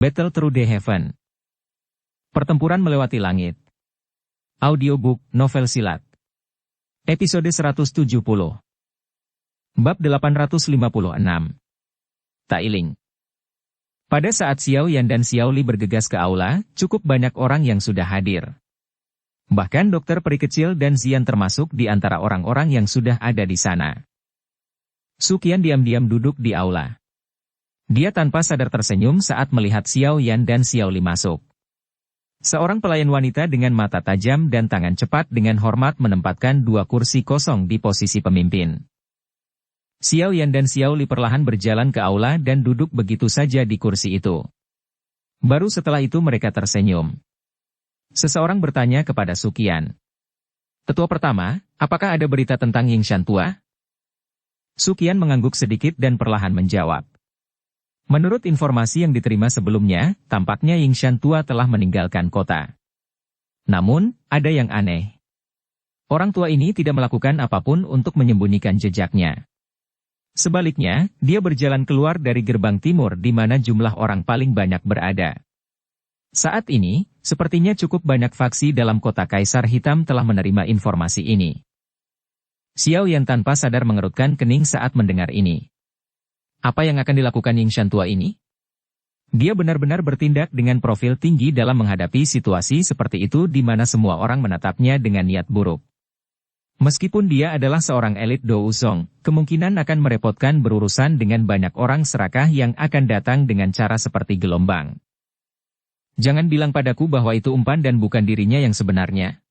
Battle Through the Heaven. Pertempuran melewati langit. Audiobook, novel silat. Episode 170. Bab 856. Tailing. Pada saat Xiao Yan dan Xiao Li bergegas ke aula, cukup banyak orang yang sudah hadir. Bahkan dokter peri kecil dan Zian termasuk di antara orang-orang yang sudah ada di sana. Su Qian diam-diam duduk di aula. Dia tanpa sadar tersenyum saat melihat Xiao Yan dan Xiao Li masuk. Seorang pelayan wanita dengan mata tajam dan tangan cepat dengan hormat menempatkan 2 kursi kosong di posisi pemimpin. Xiao Yan dan Xiao Li perlahan berjalan ke aula dan duduk begitu saja di kursi itu. Baru setelah itu mereka tersenyum. Seseorang bertanya kepada Su Qian. "Tetua pertama, apakah ada berita tentang Ying Shan tua?" Su Qian mengangguk sedikit dan perlahan menjawab. Menurut informasi yang diterima sebelumnya, tampaknya Ying Shan tua telah meninggalkan kota. Namun, ada yang aneh. Orang tua ini tidak melakukan apapun untuk menyembunyikan jejaknya. Sebaliknya, dia berjalan keluar dari gerbang timur di mana jumlah orang paling banyak berada. Saat ini, sepertinya cukup banyak faksi dalam kota Kaisar Hitam telah menerima informasi ini. Xiao Yan tanpa sadar mengerutkan kening saat mendengar ini. Apa yang akan dilakukan Ying Shan tua ini? Dia benar-benar bertindak dengan profil tinggi dalam menghadapi situasi seperti itu di mana semua orang menatapnya dengan niat buruk. Meskipun dia adalah seorang elit Do Wuzong, kemungkinan akan merepotkan berurusan dengan banyak orang serakah yang akan datang dengan cara seperti gelombang. Jangan bilang padaku bahwa itu umpan dan bukan dirinya yang sebenarnya.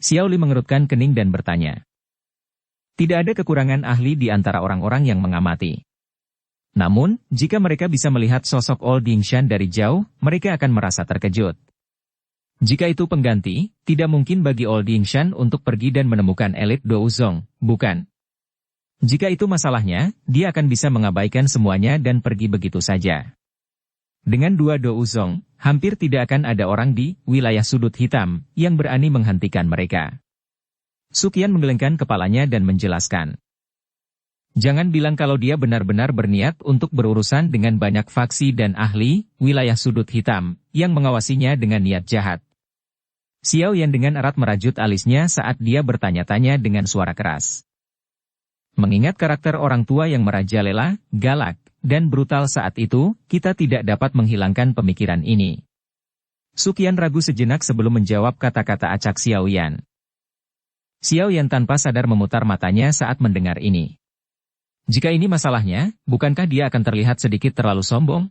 Xiao Li mengerutkan kening dan bertanya. Tidak ada kekurangan ahli di antara orang-orang yang mengamati. Namun, jika mereka bisa melihat sosok Old Ying Shan dari jauh, mereka akan merasa terkejut. Jika itu pengganti, tidak mungkin bagi Old Ying Shan untuk pergi dan menemukan elit Do Wuzong, bukan? Jika itu masalahnya, dia akan bisa mengabaikan semuanya dan pergi begitu saja. Dengan 2 Do Wuzong, hampir tidak akan ada orang di wilayah sudut hitam yang berani menghentikan mereka. Su Qian menggelengkan kepalanya dan menjelaskan. Jangan bilang kalau dia benar-benar berniat untuk berurusan dengan banyak faksi dan ahli wilayah sudut hitam yang mengawasinya dengan niat jahat. Xiao Yan dengan erat merajut alisnya saat dia bertanya-tanya dengan suara keras. Mengingat karakter orang tua yang merajalela, galak, dan brutal saat itu, kita tidak dapat menghilangkan pemikiran ini. Su Qian ragu sejenak sebelum menjawab kata-kata acak Xiao Yan. Xiao Yan tanpa sadar memutar matanya saat mendengar ini. Jika ini masalahnya, bukankah dia akan terlihat sedikit terlalu sombong?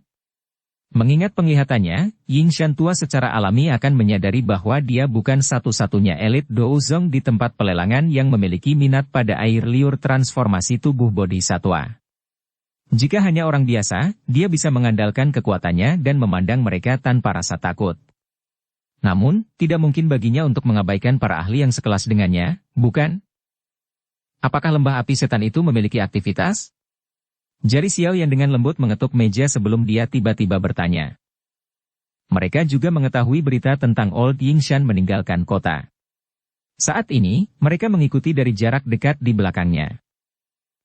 Mengingat penglihatannya, Ying Shan tua secara alami akan menyadari bahwa dia bukan satu-satunya elit Do Wuzong di tempat pelelangan yang memiliki minat pada air liur transformasi tubuh bodhisatwa. Jika hanya orang biasa, dia bisa mengandalkan kekuatannya dan memandang mereka tanpa rasa takut. Namun, tidak mungkin baginya untuk mengabaikan para ahli yang sekelas dengannya, bukan? Apakah lembah api setan itu memiliki aktivitas? Jari Xiao yang dengan lembut mengetuk meja sebelum dia tiba-tiba bertanya. Mereka juga mengetahui berita tentang Old Ying Shan meninggalkan kota. Saat ini, mereka mengikuti dari jarak dekat di belakangnya.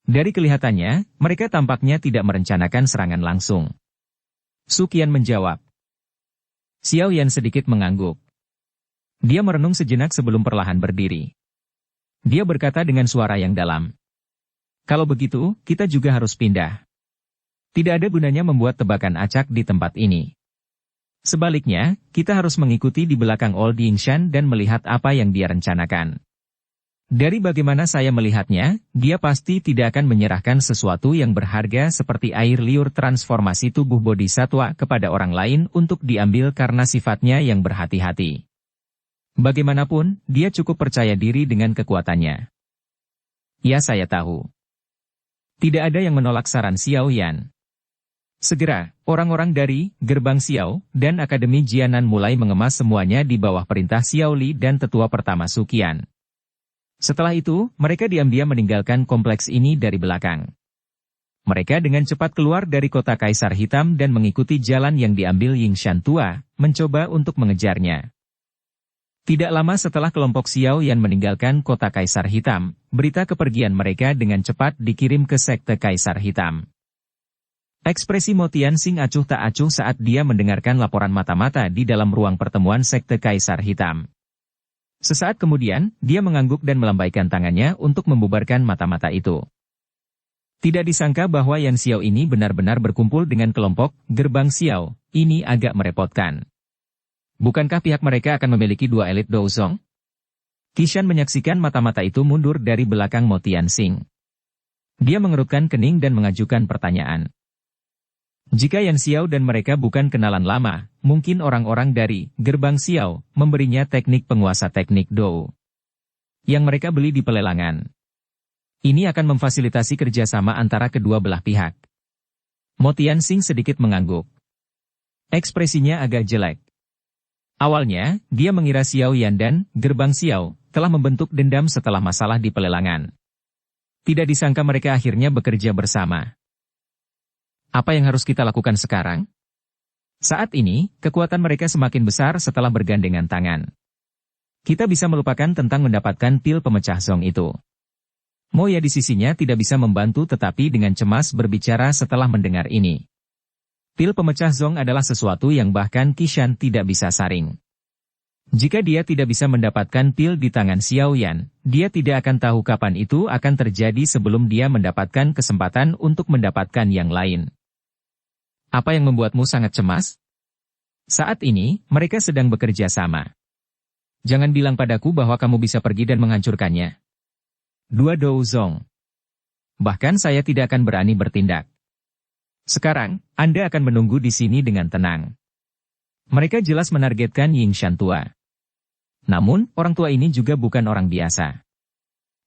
Dari kelihatannya, mereka tampaknya tidak merencanakan serangan langsung. Su Qian menjawab. Xiao Yan sedikit mengangguk. Dia merenung sejenak sebelum perlahan berdiri. Dia berkata dengan suara yang dalam. Kalau begitu, kita juga harus pindah. Tidak ada gunanya membuat tebakan acak di tempat ini. Sebaliknya, kita harus mengikuti di belakang Old Ying Shan dan melihat apa yang dia rencanakan. Dari bagaimana saya melihatnya, dia pasti tidak akan menyerahkan sesuatu yang berharga seperti air liur transformasi tubuh bodhisatwa kepada orang lain untuk diambil karena sifatnya yang berhati-hati. Bagaimanapun, dia cukup percaya diri dengan kekuatannya. Ya, saya tahu. Tidak ada yang menolak saran Xiao Yan. Segera, orang-orang dari Gerbang Xiao dan Akademi Jianan mulai mengemas semuanya di bawah perintah Xiao Li dan tetua pertama Su Qian. Setelah itu, mereka diam-diam meninggalkan kompleks ini dari belakang. Mereka dengan cepat keluar dari kota Kaisar Hitam dan mengikuti jalan yang diambil Ying Shan tua, mencoba untuk mengejarnya. Tidak lama setelah kelompok Xiao Yan meninggalkan kota Kaisar Hitam, berita kepergian mereka dengan cepat dikirim ke sekte Kaisar Hitam. Ekspresi Mo Tianxing acuh tak acuh saat dia mendengarkan laporan mata-mata di dalam ruang pertemuan Sekte Kaisar Hitam. Sesaat kemudian, dia mengangguk dan melambaikan tangannya untuk membubarkan mata-mata itu. Tidak disangka bahwa Yan Xiao ini benar-benar berkumpul dengan kelompok Gerbang Xiao, ini agak merepotkan. Bukankah pihak mereka akan memiliki dua elit Douzong? Qishan menyaksikan mata-mata itu mundur dari belakang Mo Tianxing. Dia mengerutkan kening dan mengajukan pertanyaan. Jika Yan Xiao dan mereka bukan kenalan lama, mungkin orang-orang dari Gerbang Xiao memberinya teknik penguasa teknik Dou yang mereka beli di pelelangan. Ini akan memfasilitasi kerjasama antara kedua belah pihak. Mo Tianxing sedikit mengangguk. Ekspresinya agak jelek. Awalnya, dia mengira Xiao Yan dan Gerbang Xiao telah membentuk dendam setelah masalah di pelelangan. Tidak disangka mereka akhirnya bekerja bersama. Apa yang harus kita lakukan sekarang? Saat ini, kekuatan mereka semakin besar setelah bergandengan tangan. Kita bisa melupakan tentang mendapatkan pil pemecah zong itu. Moya di sisinya tidak bisa membantu tetapi dengan cemas berbicara setelah mendengar ini. Pil pemecah zong adalah sesuatu yang bahkan Qishan tidak bisa saring. Jika dia tidak bisa mendapatkan pil di tangan Xiao Yan, dia tidak akan tahu kapan itu akan terjadi sebelum dia mendapatkan kesempatan untuk mendapatkan yang lain. Apa yang membuatmu sangat cemas? Saat ini, mereka sedang bekerja sama. Jangan bilang padaku bahwa kamu bisa pergi dan menghancurkannya. Dua Douzong. Bahkan saya tidak akan berani bertindak. Sekarang, Anda akan menunggu di sini dengan tenang. Mereka jelas menargetkan Ying Shan tua. Namun, orang tua ini juga bukan orang biasa.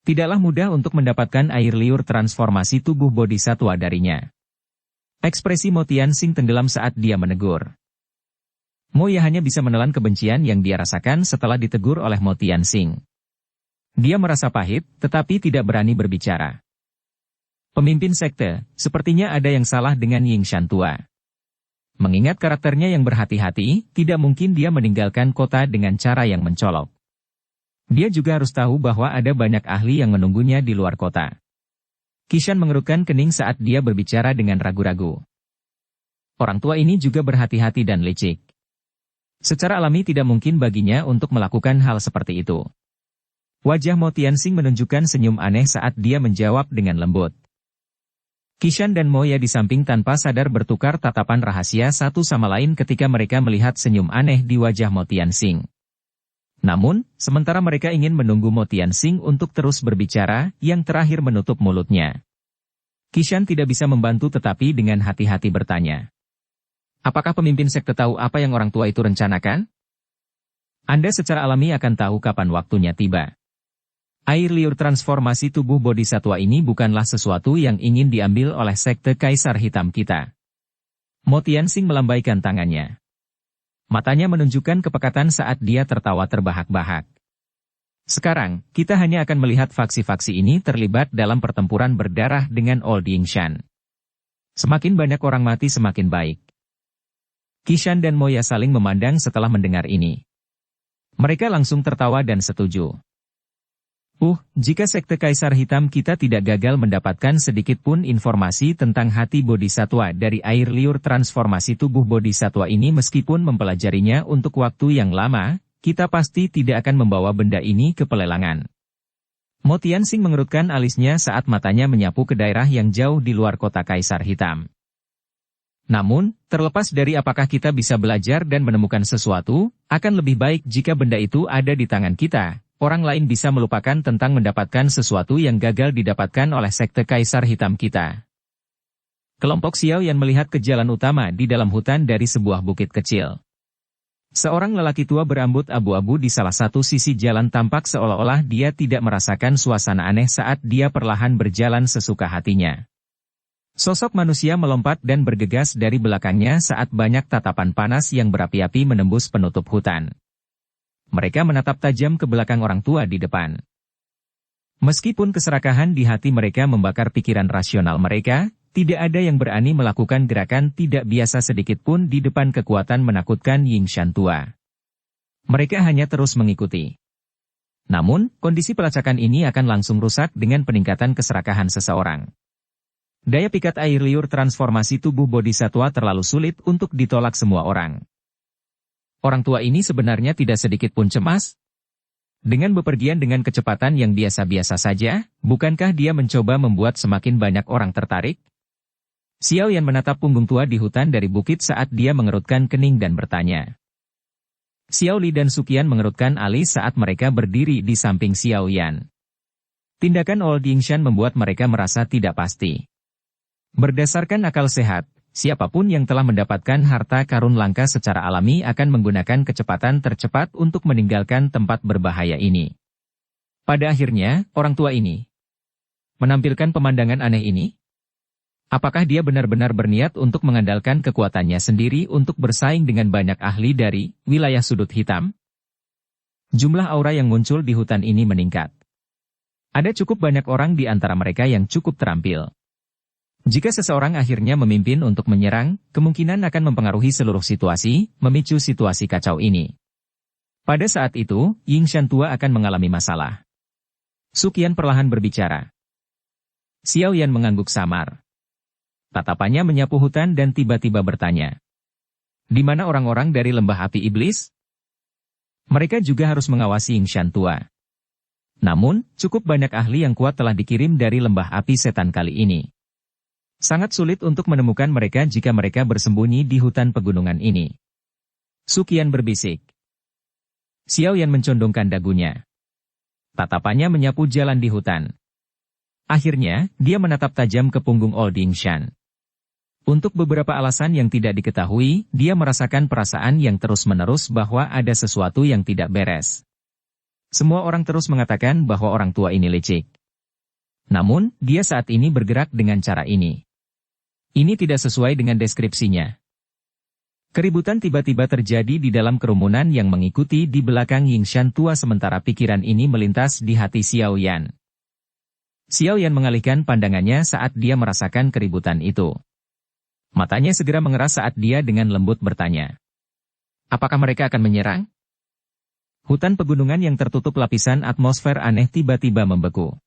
Tidaklah mudah untuk mendapatkan air liur transformasi tubuh bodhisatwa darinya. Ekspresi Mo Tianxing tenggelam saat dia menegur. Moya hanya bisa menelan kebencian yang dia rasakan setelah ditegur oleh Mo Tianxing. Dia merasa pahit, tetapi tidak berani berbicara. Pemimpin sekte, sepertinya ada yang salah dengan Ying Shan tua. Mengingat karakternya yang berhati-hati, tidak mungkin dia meninggalkan kota dengan cara yang mencolok. Dia juga harus tahu bahwa ada banyak ahli yang menunggunya di luar kota. Qishan mengerutkan kening saat dia berbicara dengan ragu-ragu. Orang tua ini juga berhati-hati dan licik. Secara alami tidak mungkin baginya untuk melakukan hal seperti itu. Wajah Mo Tianxing menunjukkan senyum aneh saat dia menjawab dengan lembut. Qishan dan Moya di samping tanpa sadar bertukar tatapan rahasia satu sama lain ketika mereka melihat senyum aneh di wajah Mo Tianxing. Namun, sementara mereka ingin menunggu Mo Tianxing untuk terus berbicara, yang terakhir menutup mulutnya. Qishan tidak bisa membantu tetapi dengan hati-hati bertanya. Apakah pemimpin sekte tahu apa yang orang tua itu rencanakan? Anda secara alami akan tahu kapan waktunya tiba. Air liur transformasi tubuh bodhisatwa ini bukanlah sesuatu yang ingin diambil oleh sekte Kaisar Hitam kita. Mo Tianxing melambaikan tangannya. Matanya menunjukkan kepekatan saat dia tertawa terbahak-bahak. Sekarang, kita hanya akan melihat faksi-faksi ini terlibat dalam pertempuran berdarah dengan Old Yingshan. Semakin banyak orang mati semakin baik. Qishan dan Moya saling memandang setelah mendengar ini. Mereka langsung tertawa dan setuju. Jika sekte Kaisar Hitam kita tidak gagal mendapatkan sedikit pun informasi tentang hati bodhisatwa dari air liur transformasi tubuh bodhisatwa ini meskipun mempelajarinya untuk waktu yang lama, kita pasti tidak akan membawa benda ini ke pelelangan. Mo Tianxing mengerutkan alisnya saat matanya menyapu ke daerah yang jauh di luar kota Kaisar Hitam. Namun, terlepas dari apakah kita bisa belajar dan menemukan sesuatu, akan lebih baik jika benda itu ada di tangan kita. Orang lain bisa melupakan tentang mendapatkan sesuatu yang gagal didapatkan oleh sekte Kaisar Hitam kita. Kelompok Xiao Yan melihat ke jalan utama di dalam hutan dari sebuah bukit kecil. Seorang lelaki tua berambut abu-abu di salah satu sisi jalan tampak seolah-olah dia tidak merasakan suasana aneh saat dia perlahan berjalan sesuka hatinya. Sosok manusia melompat dan bergegas dari belakangnya saat banyak tatapan panas yang berapi-api menembus penutup hutan. Mereka menatap tajam ke belakang orang tua di depan. Meskipun keserakahan di hati mereka membakar pikiran rasional mereka, tidak ada yang berani melakukan gerakan tidak biasa sedikit pun di depan kekuatan menakutkan Ying Shan tua. Mereka hanya terus mengikuti. Namun, kondisi pelacakan ini akan langsung rusak dengan peningkatan keserakahan seseorang. Daya pikat air liur transformasi tubuh bodhisatwa terlalu sulit untuk ditolak semua orang. Orang tua ini sebenarnya tidak sedikit pun cemas. Dengan bepergian dengan kecepatan yang biasa-biasa saja, bukankah dia mencoba membuat semakin banyak orang tertarik? Xiao Yan menatap punggung tua di hutan dari bukit saat dia mengerutkan kening dan bertanya. Xiao Li dan Suqian mengerutkan alis saat mereka berdiri di samping Xiao Yan. Tindakan Old Yingshan membuat mereka merasa tidak pasti. Berdasarkan akal sehat, siapapun yang telah mendapatkan harta karun langka secara alami akan menggunakan kecepatan tercepat untuk meninggalkan tempat berbahaya ini. Pada akhirnya, orang tua ini menampilkan pemandangan aneh ini. Apakah dia benar-benar berniat untuk mengandalkan kekuatannya sendiri untuk bersaing dengan banyak ahli dari wilayah sudut hitam? Jumlah aura yang muncul di hutan ini meningkat. Ada cukup banyak orang di antara mereka yang cukup terampil. Jika seseorang akhirnya memimpin untuk menyerang, kemungkinan akan mempengaruhi seluruh situasi, memicu situasi kacau ini. Pada saat itu, Yingshan tua akan mengalami masalah. Suqian perlahan berbicara. Xiao Yan mengangguk samar. Tatapannya menyapu hutan dan tiba-tiba bertanya. Di mana orang-orang dari lembah api iblis? Mereka juga harus mengawasi Yingshan tua. Namun, cukup banyak ahli yang kuat telah dikirim dari lembah api setan kali ini. Sangat sulit untuk menemukan mereka jika mereka bersembunyi di hutan pegunungan ini. Suqian berbisik. Xiao Yan mencondongkan dagunya. Tatapannya menyapu jalan di hutan. Akhirnya, dia menatap tajam ke punggung Old Yingshan. Untuk beberapa alasan yang tidak diketahui, dia merasakan perasaan yang terus-menerus bahwa ada sesuatu yang tidak beres. Semua orang terus mengatakan bahwa orang tua ini licik. Namun, dia saat ini bergerak dengan cara ini. Ini tidak sesuai dengan deskripsinya. Keributan tiba-tiba terjadi di dalam kerumunan yang mengikuti di belakang Yingshan tua sementara pikiran ini melintas di hati Xiao Yan. Xiao Yan mengalihkan pandangannya saat dia merasakan keributan itu. Matanya segera mengeras saat dia dengan lembut bertanya. Apakah mereka akan menyerang? Hutan pegunungan yang tertutup lapisan atmosfer aneh tiba-tiba membeku.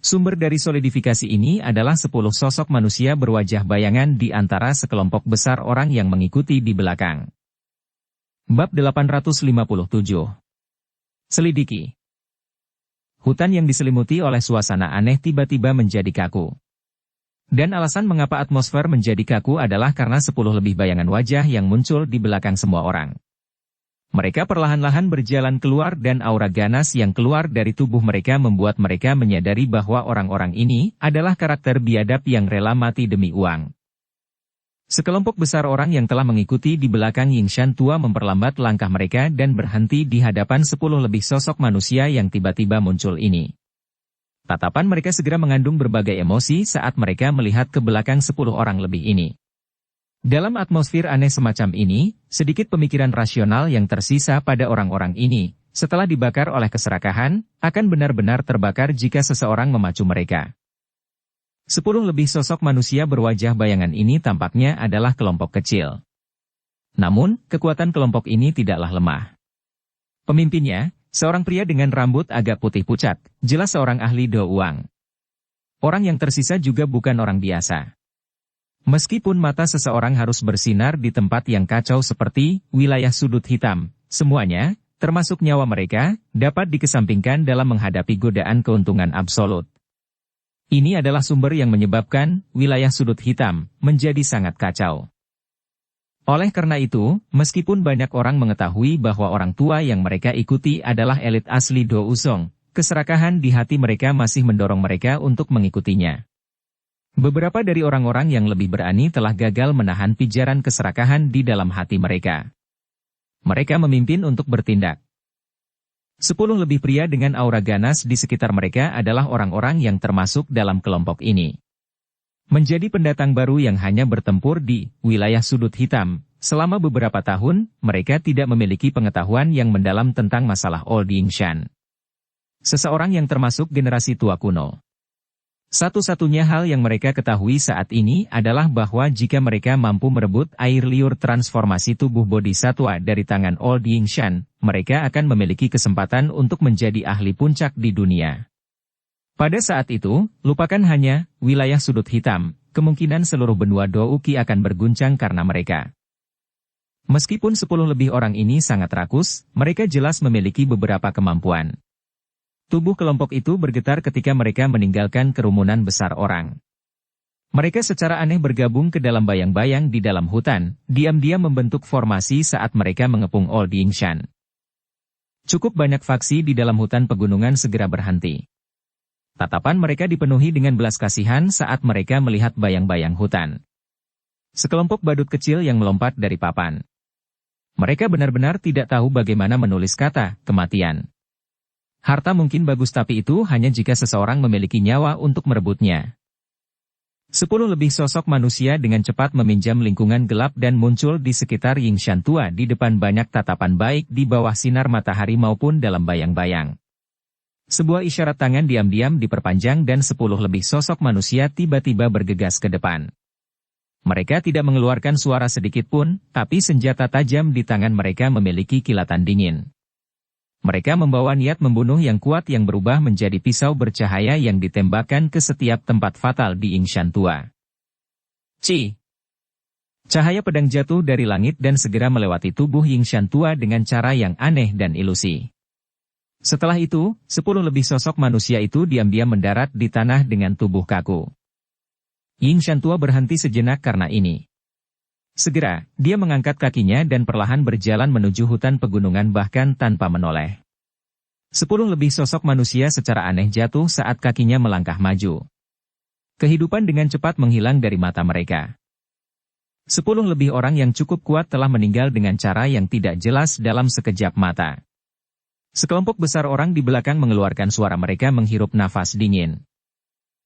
Sumber dari solidifikasi ini adalah 10 sosok manusia berwajah bayangan di antara sekelompok besar orang yang mengikuti di belakang. Bab 857. Selidiki. Hutan yang diselimuti oleh suasana aneh tiba-tiba menjadi kaku. Dan alasan mengapa atmosfer menjadi kaku adalah karena 10 lebih bayangan wajah yang muncul di belakang semua orang. Mereka perlahan-lahan berjalan keluar dan aura ganas yang keluar dari tubuh mereka membuat mereka menyadari bahwa orang-orang ini adalah karakter biadab yang rela mati demi uang. Sekelompok besar orang yang telah mengikuti di belakang Yingshan tua memperlambat langkah mereka dan berhenti di hadapan 10 lebih sosok manusia yang tiba-tiba muncul ini. Tatapan mereka segera mengandung berbagai emosi saat mereka melihat ke belakang 10 orang lebih ini. Dalam atmosfer aneh semacam ini, sedikit pemikiran rasional yang tersisa pada orang-orang ini, setelah dibakar oleh keserakahan, akan benar-benar terbakar jika seseorang memacu mereka. 10 lebih sosok manusia berwajah bayangan ini tampaknya adalah kelompok kecil. Namun, kekuatan kelompok ini tidaklah lemah. Pemimpinnya, seorang pria dengan rambut agak putih pucat, jelas seorang ahli Do Uang. Orang yang tersisa juga bukan orang biasa. Meskipun mata seseorang harus bersinar di tempat yang kacau seperti wilayah sudut hitam, semuanya, termasuk nyawa mereka, dapat dikesampingkan dalam menghadapi godaan keuntungan absolut. Ini adalah sumber yang menyebabkan wilayah sudut hitam menjadi sangat kacau. Oleh karena itu, meskipun banyak orang mengetahui bahwa orang tua yang mereka ikuti adalah elit asli Do Usong, keserakahan di hati mereka masih mendorong mereka untuk mengikutinya. Beberapa dari orang-orang yang lebih berani telah gagal menahan pijaran keserakahan di dalam hati mereka. Mereka memimpin untuk bertindak. 10 lebih pria dengan aura ganas di sekitar mereka adalah orang-orang yang termasuk dalam kelompok ini. Menjadi pendatang baru yang hanya bertempur di wilayah sudut hitam, selama beberapa tahun, mereka tidak memiliki pengetahuan yang mendalam tentang masalah Old Yingshan. Seseorang yang termasuk generasi tua kuno. Satu-satunya hal yang mereka ketahui saat ini adalah bahwa jika mereka mampu merebut air liur transformasi tubuh bodhisatwa dari tangan Old Yingshan, mereka akan memiliki kesempatan untuk menjadi ahli puncak di dunia. Pada saat itu, lupakan hanya wilayah sudut hitam, kemungkinan seluruh benua Douki akan berguncang karena mereka. Meskipun 10 lebih orang ini sangat rakus, mereka jelas memiliki beberapa kemampuan. Tubuh kelompok itu bergetar ketika mereka meninggalkan kerumunan besar orang. Mereka secara aneh bergabung ke dalam bayang-bayang di dalam hutan, diam-diam membentuk formasi saat mereka mengepung Old Yingshan. Cukup banyak faksi di dalam hutan pegunungan segera berhenti. Tatapan mereka dipenuhi dengan belas kasihan saat mereka melihat bayang-bayang hutan. Sekelompok badut kecil yang melompat dari papan. Mereka benar-benar tidak tahu bagaimana menulis kata kematian. Harta mungkin bagus tapi itu hanya jika seseorang memiliki nyawa untuk merebutnya. 10 lebih sosok manusia dengan cepat meminjam lingkungan gelap dan muncul di sekitar Yingshan tua di depan banyak tatapan baik di bawah sinar matahari maupun dalam bayang-bayang. Sebuah isyarat tangan diam-diam diperpanjang dan 10 lebih sosok manusia tiba-tiba bergegas ke depan. Mereka tidak mengeluarkan suara sedikit pun, tapi senjata tajam di tangan mereka memiliki kilatan dingin. Mereka membawa niat membunuh yang kuat yang berubah menjadi pisau bercahaya yang ditembakkan ke setiap tempat fatal di Yingshan tua. Ci! Cahaya pedang jatuh dari langit dan segera melewati tubuh Yingshan tua dengan cara yang aneh dan ilusi. Setelah itu, 10 lebih sosok manusia itu diam-diam mendarat di tanah dengan tubuh kaku. Yingshan tua berhenti sejenak karena ini. Segera, dia mengangkat kakinya dan perlahan berjalan menuju hutan pegunungan bahkan tanpa menoleh. 10 lebih sosok manusia secara aneh jatuh saat kakinya melangkah maju. Kehidupan dengan cepat menghilang dari mata mereka. 10 lebih orang yang cukup kuat telah meninggal dengan cara yang tidak jelas dalam sekejap mata. Sekelompok besar orang di belakang mengeluarkan suara mereka menghirup nafas dingin.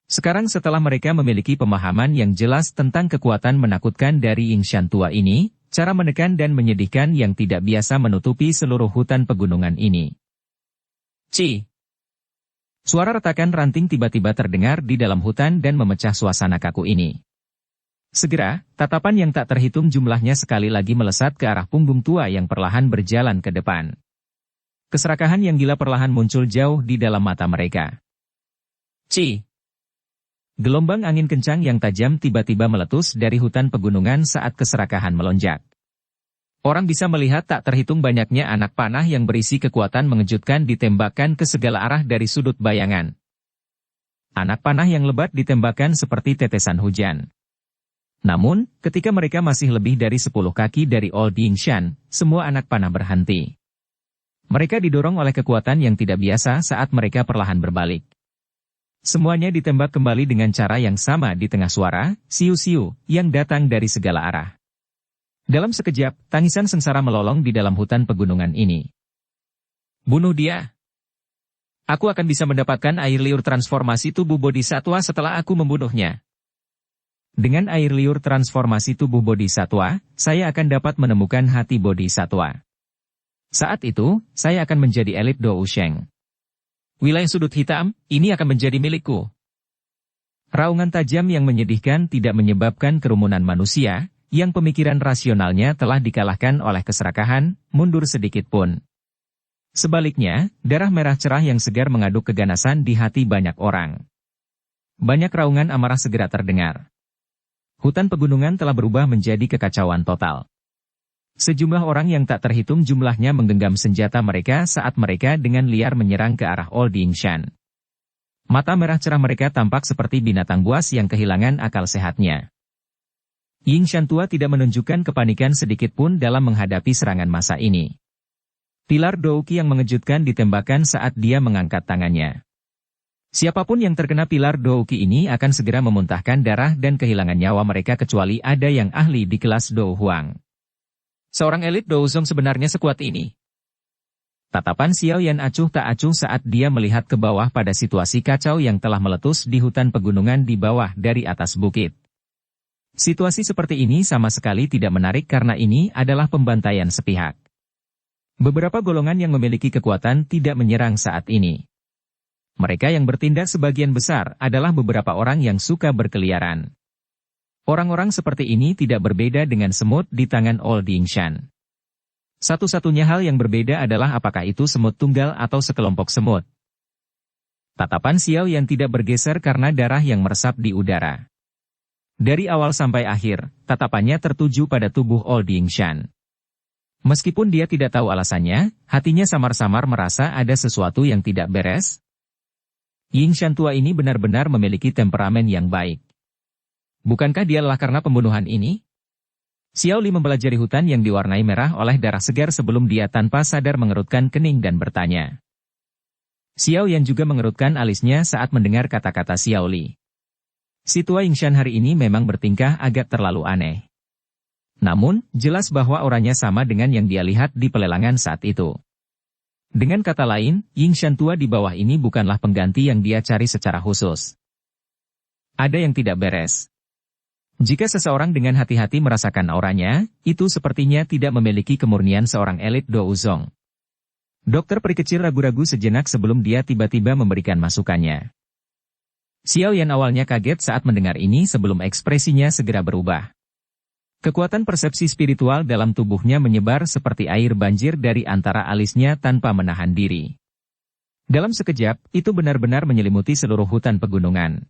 Sekarang setelah mereka memiliki pemahaman yang jelas tentang kekuatan menakutkan dari Yingshan tua ini, cara menekan dan menyedihkan yang tidak biasa menutupi seluruh hutan pegunungan ini. Ci! Suara retakan ranting tiba-tiba terdengar di dalam hutan dan memecah suasana kaku ini. Segera, tatapan yang tak terhitung jumlahnya sekali lagi melesat ke arah punggung tua yang perlahan berjalan ke depan. Keserakahan yang gila perlahan muncul jauh di dalam mata mereka. Ci! Gelombang angin kencang yang tajam tiba-tiba meletus dari hutan pegunungan saat keserakahan melonjak. Orang bisa melihat tak terhitung banyaknya anak panah yang berisi kekuatan mengejutkan ditembakkan ke segala arah dari sudut bayangan. Anak panah yang lebat ditembakkan seperti tetesan hujan. Namun, ketika mereka masih lebih dari 10 kaki dari Old Yingshan, semua anak panah berhenti. Mereka didorong oleh kekuatan yang tidak biasa saat mereka perlahan berbalik. Semuanya ditembak kembali dengan cara yang sama di tengah suara, siu-siu, yang datang dari segala arah. Dalam sekejap, tangisan sengsara melolong di dalam hutan pegunungan ini. Bunuh dia! Aku akan bisa mendapatkan air liur transformasi tubuh bodhisatwa setelah aku membunuhnya. Dengan air liur transformasi tubuh bodhisatwa, saya akan dapat menemukan hati bodhisatwa. Saat itu, saya akan menjadi elit Dou Sheng. Wilayah sudut hitam, ini akan menjadi milikku. Raungan tajam yang menyedihkan tidak menyebabkan kerumunan manusia, yang pemikiran rasionalnya telah dikalahkan oleh keserakahan, mundur sedikit pun. Sebaliknya, darah merah cerah yang segar mengaduk keganasan di hati banyak orang. Banyak raungan amarah segera terdengar. Hutan pegunungan telah berubah menjadi kekacauan total. Sejumlah orang yang tak terhitung jumlahnya menggenggam senjata mereka saat mereka dengan liar menyerang ke arah Old Yingshan. Mata merah cerah mereka tampak seperti binatang buas yang kehilangan akal sehatnya. Yingshan tua tidak menunjukkan kepanikan sedikit pun dalam menghadapi serangan massa ini. Pilar Douki yang mengejutkan ditembakkan saat dia mengangkat tangannya. Siapapun yang terkena pilar Douki ini akan segera memuntahkan darah dan kehilangan nyawa mereka kecuali ada yang ahli di kelas Dou Huang. Seorang elit Douzong sebenarnya sekuat ini. Tatapan Xiao Yan acuh tak acuh saat dia melihat ke bawah pada situasi kacau yang telah meletus di hutan pegunungan di bawah dari atas bukit. Situasi seperti ini sama sekali tidak menarik karena ini adalah pembantaian sepihak. Beberapa golongan yang memiliki kekuatan tidak menyerang saat ini. Mereka yang bertindak sebagian besar adalah beberapa orang yang suka berkeliaran. Orang-orang seperti ini tidak berbeda dengan semut di tangan Old Yingshan. Satu-satunya hal yang berbeda adalah apakah itu semut tunggal atau sekelompok semut. Tatapan Xiao Yan tidak bergeser karena darah yang meresap di udara. Dari awal sampai akhir, tatapannya tertuju pada tubuh Old Yingshan. Meskipun dia tidak tahu alasannya, hatinya samar-samar merasa ada sesuatu yang tidak beres. Yingshan tua ini benar-benar memiliki temperamen yang baik. Bukankah dia lelah karena pembunuhan ini? Xiao Li mempelajari hutan yang diwarnai merah oleh darah segar sebelum dia tanpa sadar mengerutkan kening dan bertanya. Xiao Yan juga mengerutkan alisnya saat mendengar kata-kata Xiao Li. Si tua Yingshan hari ini memang bertingkah agak terlalu aneh. Namun, jelas bahwa orangnya sama dengan yang dia lihat di pelelangan saat itu. Dengan kata lain, Yingshan tua di bawah ini bukanlah pengganti yang dia cari secara khusus. Ada yang tidak beres. Jika seseorang dengan hati-hati merasakan auranya, itu sepertinya tidak memiliki kemurnian seorang elit Douzong. Dokter peri kecil ragu-ragu sejenak sebelum dia tiba-tiba memberikan masukannya. Xiao Yan awalnya kaget saat mendengar ini sebelum ekspresinya segera berubah. Kekuatan persepsi spiritual dalam tubuhnya menyebar seperti air banjir dari antara alisnya tanpa menahan diri. Dalam sekejap, itu benar-benar menyelimuti seluruh hutan pegunungan.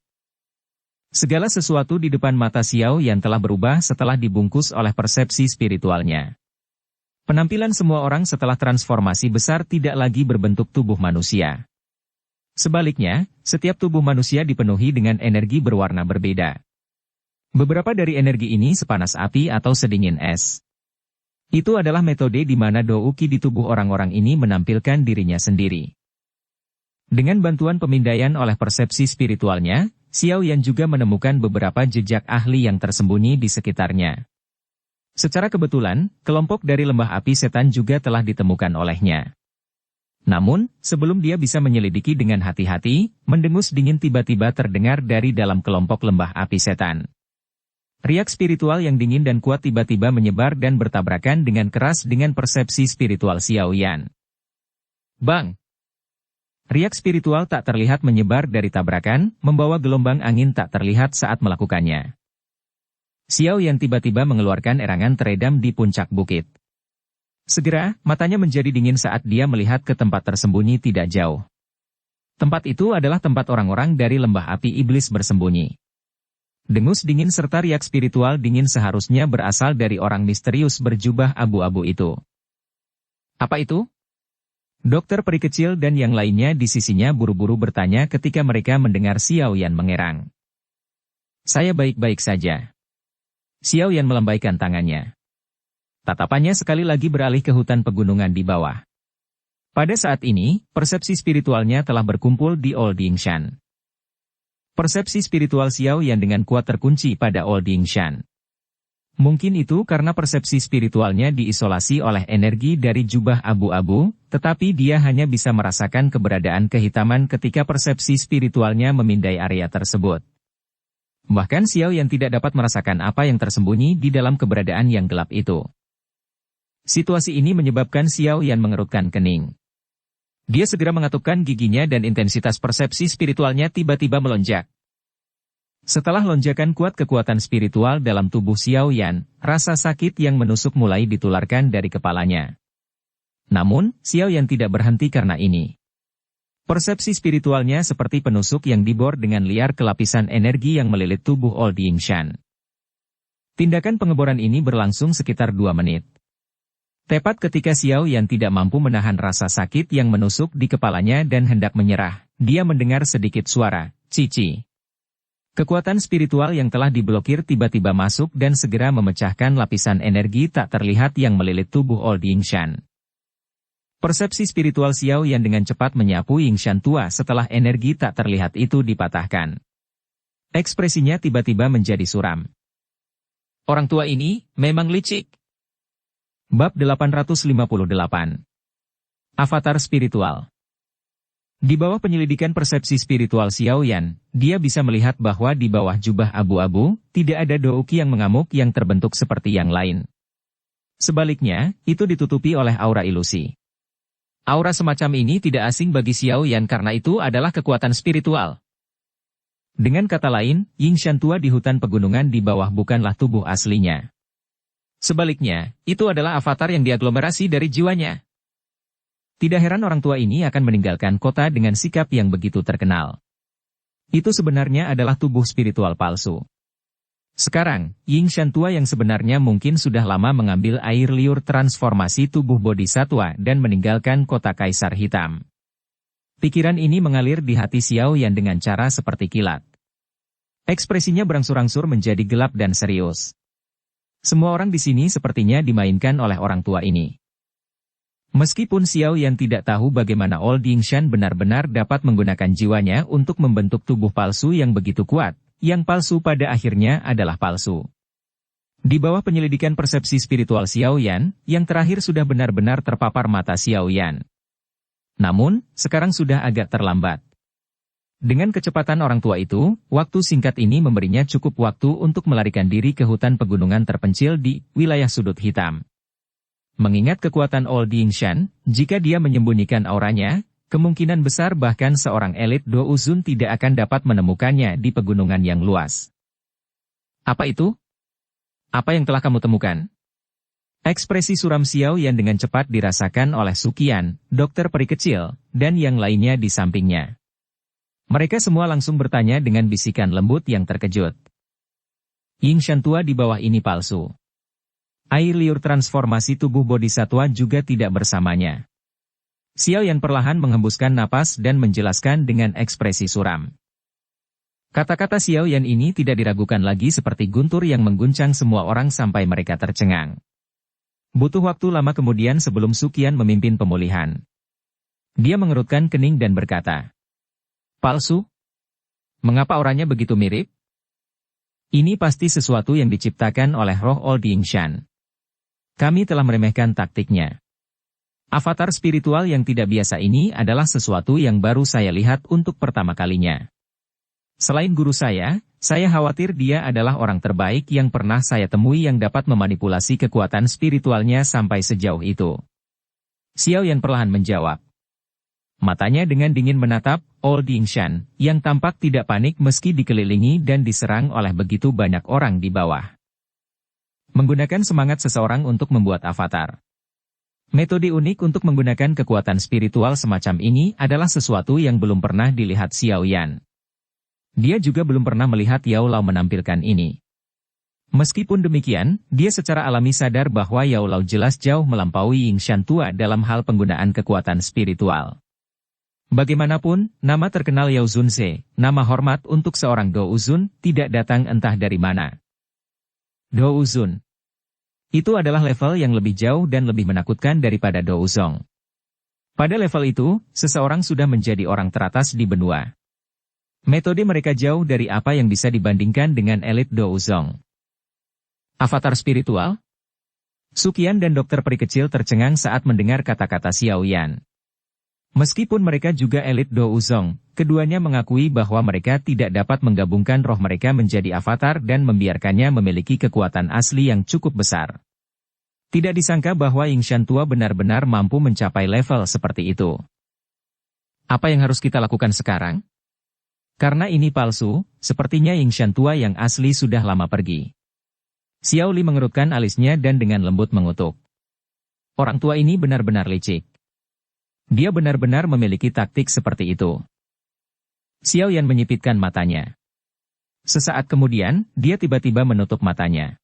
Segala sesuatu di depan mata Xiao Yan telah berubah setelah dibungkus oleh persepsi spiritualnya. Penampilan semua orang setelah transformasi besar tidak lagi berbentuk tubuh manusia. Sebaliknya, setiap tubuh manusia dipenuhi dengan energi berwarna berbeda. Beberapa dari energi ini sepanas api atau sedingin es. Itu adalah metode di mana Douki di tubuh orang-orang ini menampilkan dirinya sendiri. Dengan bantuan pemindaian oleh persepsi spiritualnya, Xiao Yan juga menemukan beberapa jejak ahli yang tersembunyi di sekitarnya. Secara kebetulan, kelompok dari lembah api setan juga telah ditemukan olehnya. Namun, sebelum dia bisa menyelidiki dengan hati-hati, mendengus dingin tiba-tiba terdengar dari dalam kelompok lembah api setan. Riak spiritual yang dingin dan kuat tiba-tiba menyebar dan bertabrakan dengan keras dengan persepsi spiritual Xiao Yan. Bang! Riak spiritual tak terlihat menyebar dari tabrakan, membawa gelombang angin tak terlihat saat melakukannya. Xiao Yan tiba-tiba mengeluarkan erangan teredam di puncak bukit. Segera, matanya menjadi dingin saat dia melihat ke tempat tersembunyi tidak jauh. Tempat itu adalah tempat orang-orang dari lembah api iblis bersembunyi. Dengus dingin serta riak spiritual dingin seharusnya berasal dari orang misterius berjubah abu-abu itu. Apa itu? Dokter peri kecil dan yang lainnya di sisinya buru-buru bertanya ketika mereka mendengar Xiao Yan mengerang. Saya baik-baik saja. Xiao Yan melambaikan tangannya. Tatapannya sekali lagi beralih ke hutan pegunungan di bawah. Pada saat ini, persepsi spiritualnya telah berkumpul di Old Yingshan. Persepsi spiritual Xiao Yan dengan kuat terkunci pada Old Yingshan. Mungkin itu karena persepsi spiritualnya diisolasi oleh energi dari jubah abu-abu, tetapi dia hanya bisa merasakan keberadaan kehitaman ketika persepsi spiritualnya memindai area tersebut. Bahkan Xiao Yan tidak dapat merasakan apa yang tersembunyi di dalam keberadaan yang gelap itu. Situasi ini menyebabkan Xiao Yan mengerutkan kening. Dia segera mengatupkan giginya dan intensitas persepsi spiritualnya tiba-tiba melonjak. Setelah lonjakan kuat kekuatan spiritual dalam tubuh Xiao Yan, rasa sakit yang menusuk mulai ditularkan dari kepalanya. Namun, Xiao Yan tidak berhenti karena ini. Persepsi spiritualnya seperti penusuk yang dibor dengan liar ke lapisan energi yang melilit tubuh Old Yingshan. Tindakan pengeboran ini berlangsung sekitar 2 menit. Tepat ketika Xiao Yan tidak mampu menahan rasa sakit yang menusuk di kepalanya dan hendak menyerah, dia mendengar sedikit suara, cici. Kekuatan spiritual yang telah diblokir tiba-tiba masuk dan segera memecahkan lapisan energi tak terlihat yang melilit tubuh Old Yingshan. Persepsi spiritual Xiao Yan dengan cepat menyapu Yingshan tua setelah energi tak terlihat itu dipatahkan. Ekspresinya tiba-tiba menjadi suram. Orang tua ini memang licik. Bab 858. Avatar Spiritual. Di bawah penyelidikan persepsi spiritual Xiao Yan, dia bisa melihat bahwa di bawah jubah abu-abu, tidak ada douki yang mengamuk yang terbentuk seperti yang lain. Sebaliknya, itu ditutupi oleh aura ilusi. Aura semacam ini tidak asing bagi Xiao Yan karena itu adalah kekuatan spiritual. Dengan kata lain, Yingshan tua di hutan pegunungan di bawah bukanlah tubuh aslinya. Sebaliknya, itu adalah avatar yang diaglomerasi dari jiwanya. Tidak heran orang tua ini akan meninggalkan kota dengan sikap yang begitu terkenal. Itu sebenarnya adalah tubuh spiritual palsu. Sekarang, Ying Shan tua yang sebenarnya mungkin sudah lama mengambil air liur transformasi tubuh bodhisatwa dan meninggalkan kota kaisar hitam. Pikiran ini mengalir di hati Xiao Yan dengan cara seperti kilat. Ekspresinya berangsur-angsur menjadi gelap dan serius. Semua orang di sini sepertinya dimainkan oleh orang tua ini. Meskipun Xiao Yan tidak tahu bagaimana Old Yingshan benar-benar dapat menggunakan jiwanya untuk membentuk tubuh palsu yang begitu kuat, yang palsu pada akhirnya adalah palsu. Di bawah penyelidikan persepsi spiritual Xiao Yan, yang terakhir sudah benar-benar terpapar mata Xiao Yan. Namun, sekarang sudah agak terlambat. Dengan kecepatan orang tua itu, waktu singkat ini memberinya cukup waktu untuk melarikan diri ke hutan pegunungan terpencil di wilayah sudut hitam. Mengingat kekuatan Old Yingshan, jika dia menyembunyikan auranya, kemungkinan besar bahkan seorang elit Do Uzun tidak akan dapat menemukannya di pegunungan yang luas. Apa itu? Apa yang telah kamu temukan? Ekspresi suram Xiao Yan dengan cepat dirasakan oleh Suqian, dokter peri kecil, dan yang lainnya di sampingnya. Mereka semua langsung bertanya dengan bisikan lembut yang terkejut. Yingshan tua di bawah ini palsu. Air liur transformasi tubuh bodhisatwa juga tidak bersamanya. Xiao Yan perlahan menghembuskan napas dan menjelaskan dengan ekspresi suram. Kata-kata Xiao Yan ini tidak diragukan lagi seperti guntur yang mengguncang semua orang sampai mereka tercengang. Butuh waktu lama kemudian sebelum Suqian memimpin pemulihan. Dia mengerutkan kening dan berkata, "Palsu? Mengapa orangnya begitu mirip? Ini pasti sesuatu yang diciptakan oleh roh Old Yingshan. Kami telah meremehkan taktiknya. Avatar spiritual yang tidak biasa ini adalah sesuatu yang baru saya lihat untuk pertama kalinya. Selain guru saya khawatir dia adalah orang terbaik yang pernah saya temui yang dapat memanipulasi kekuatan spiritualnya sampai sejauh itu." Xiao Yan perlahan menjawab. Matanya dengan dingin menatap Old Yingshan, yang tampak tidak panik meski dikelilingi dan diserang oleh begitu banyak orang di bawah. Menggunakan semangat seseorang untuk membuat avatar. Metode unik untuk menggunakan kekuatan spiritual semacam ini adalah sesuatu yang belum pernah dilihat Xiao Yan. Dia juga belum pernah melihat Yao Lao menampilkan ini. Meskipun demikian, dia secara alami sadar bahwa Yao Lao jelas jauh melampaui Yingshan tua dalam hal penggunaan kekuatan spiritual. Bagaimanapun, nama terkenal Yao Zunze, nama hormat untuk seorang Do Uzun, tidak datang entah dari mana. Do Uzun. Itu adalah level yang lebih jauh dan lebih menakutkan daripada Do Uzong. Pada level itu, seseorang sudah menjadi orang teratas di benua. Metode mereka jauh dari apa yang bisa dibandingkan dengan elit Do Uzong. Avatar spiritual? Suqian dan dokter peri kecil tercengang saat mendengar kata-kata Xiao Yan. Meskipun mereka juga elit Do Uzong, keduanya mengakui bahwa mereka tidak dapat menggabungkan roh mereka menjadi avatar dan membiarkannya memiliki kekuatan asli yang cukup besar. Tidak disangka bahwa Yingshan tua benar-benar mampu mencapai level seperti itu. Apa yang harus kita lakukan sekarang? Karena ini palsu, sepertinya Yingshan tua yang asli sudah lama pergi. Xiao Li mengerutkan alisnya dan dengan lembut mengutuk. Orang tua ini benar-benar licik. Dia benar-benar memiliki taktik seperti itu. Xiao Yan menyipitkan matanya. Sesaat kemudian, dia tiba-tiba menutup matanya.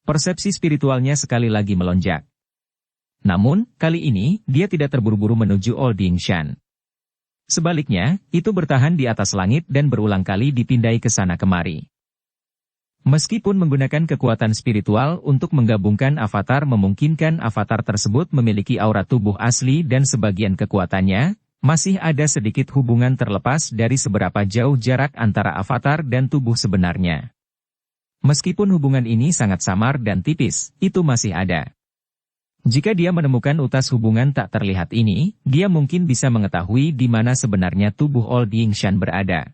Persepsi spiritualnya sekali lagi melonjak. Namun, kali ini, dia tidak terburu-buru menuju Old Yingshan. Sebaliknya, itu bertahan di atas langit dan berulang kali dipindai ke sana kemari. Meskipun menggunakan kekuatan spiritual untuk menggabungkan avatar memungkinkan avatar tersebut memiliki aura tubuh asli dan sebagian kekuatannya, masih ada sedikit hubungan terlepas dari seberapa jauh jarak antara avatar dan tubuh sebenarnya. Meskipun hubungan ini sangat samar dan tipis, itu masih ada. Jika dia menemukan utas hubungan tak terlihat ini, dia mungkin bisa mengetahui di mana sebenarnya tubuh Old Yingshan berada.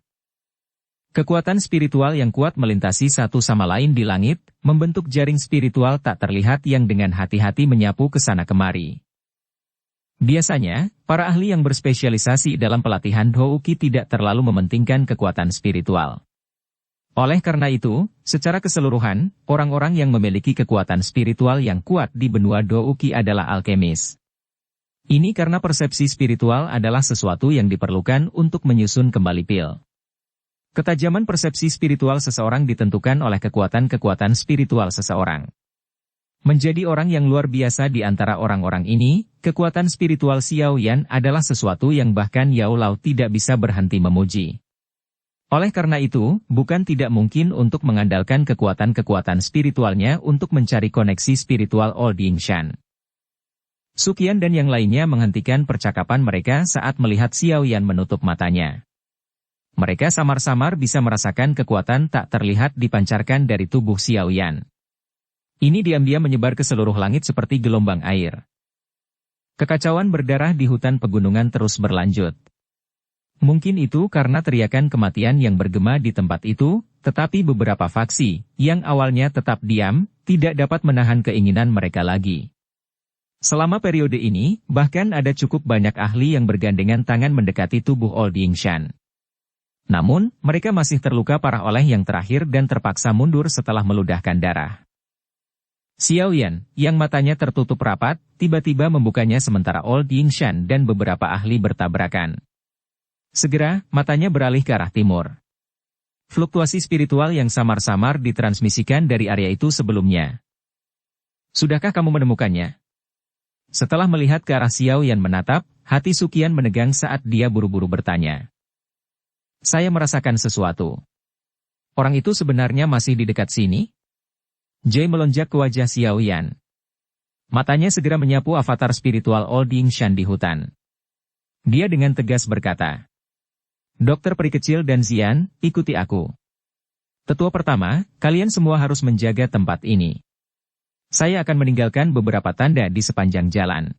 Kekuatan spiritual yang kuat melintasi satu sama lain di langit, membentuk jaring spiritual tak terlihat yang dengan hati-hati menyapu ke sana kemari. Biasanya, para ahli yang berspesialisasi dalam pelatihan Houki tidak terlalu mementingkan kekuatan spiritual. Oleh karena itu, secara keseluruhan, orang-orang yang memiliki kekuatan spiritual yang kuat di benua Douki adalah alkemis. Ini karena persepsi spiritual adalah sesuatu yang diperlukan untuk menyusun kembali pil. Ketajaman persepsi spiritual seseorang ditentukan oleh kekuatan-kekuatan spiritual seseorang. Menjadi orang yang luar biasa di antara orang-orang ini, kekuatan spiritual Xiao Yan adalah sesuatu yang bahkan Yao Lao tidak bisa berhenti memuji. Oleh karena itu, bukan tidak mungkin untuk mengandalkan kekuatan-kekuatan spiritualnya untuk mencari koneksi spiritual Old Yingshan. Suqian dan yang lainnya menghentikan percakapan mereka saat melihat Xiao Yan menutup matanya. Mereka samar-samar bisa merasakan kekuatan tak terlihat dipancarkan dari tubuh Xiao Yan. Ini diam-diam menyebar ke seluruh langit seperti gelombang air. Kekacauan berdarah di hutan pegunungan terus berlanjut. Mungkin itu karena teriakan kematian yang bergema di tempat itu, tetapi beberapa faksi, yang awalnya tetap diam, tidak dapat menahan keinginan mereka lagi. Selama periode ini, bahkan ada cukup banyak ahli yang bergandengan tangan mendekati tubuh Old Yingshan. Namun, mereka masih terluka parah oleh yang terakhir dan terpaksa mundur setelah meludahkan darah. Xiao Yan, yang matanya tertutup rapat, tiba-tiba membukanya sementara Old Yingshan dan beberapa ahli bertabrakan. Segera, matanya beralih ke arah timur. Fluktuasi spiritual yang samar-samar ditransmisikan dari area itu sebelumnya. Sudahkah kamu menemukannya? Setelah melihat ke arah Xiao Yan menatap, hati Suqian menegang saat dia buru-buru bertanya. Saya merasakan sesuatu. Orang itu sebenarnya masih di dekat sini? Jay melonjak ke wajah Xiao Yan. Matanya segera menyapu avatar spiritual Old Yingshan di hutan. Dia dengan tegas berkata, Dokter peri kecil dan Zian, ikuti aku. Tetua pertama, kalian semua harus menjaga tempat ini. Saya akan meninggalkan beberapa tanda di sepanjang jalan.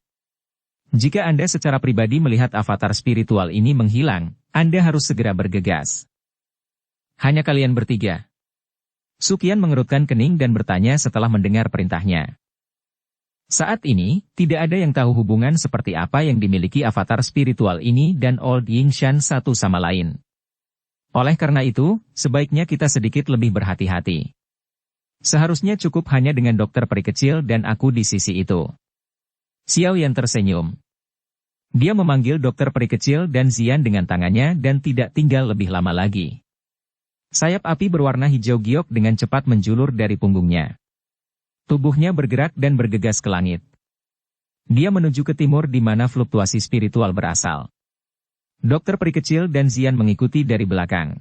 Jika Anda secara pribadi melihat avatar spiritual ini menghilang, Anda harus segera bergegas. Hanya kalian bertiga. Suqian mengerutkan kening dan bertanya setelah mendengar perintahnya. Saat ini, tidak ada yang tahu hubungan seperti apa yang dimiliki avatar spiritual ini dan Old Yingshan satu sama lain. Oleh karena itu, sebaiknya kita sedikit lebih berhati-hati. Seharusnya cukup hanya dengan dokter peri kecil dan aku di sisi itu. Xiao Yan tersenyum. Dia memanggil dokter peri kecil dan Zian dengan tangannya dan tidak tinggal lebih lama lagi. Sayap api berwarna hijau giok dengan cepat menjulur dari punggungnya. Tubuhnya bergerak dan bergegas ke langit. Dia menuju ke timur di mana fluktuasi spiritual berasal. Dokter peri kecil dan Zian mengikuti dari belakang.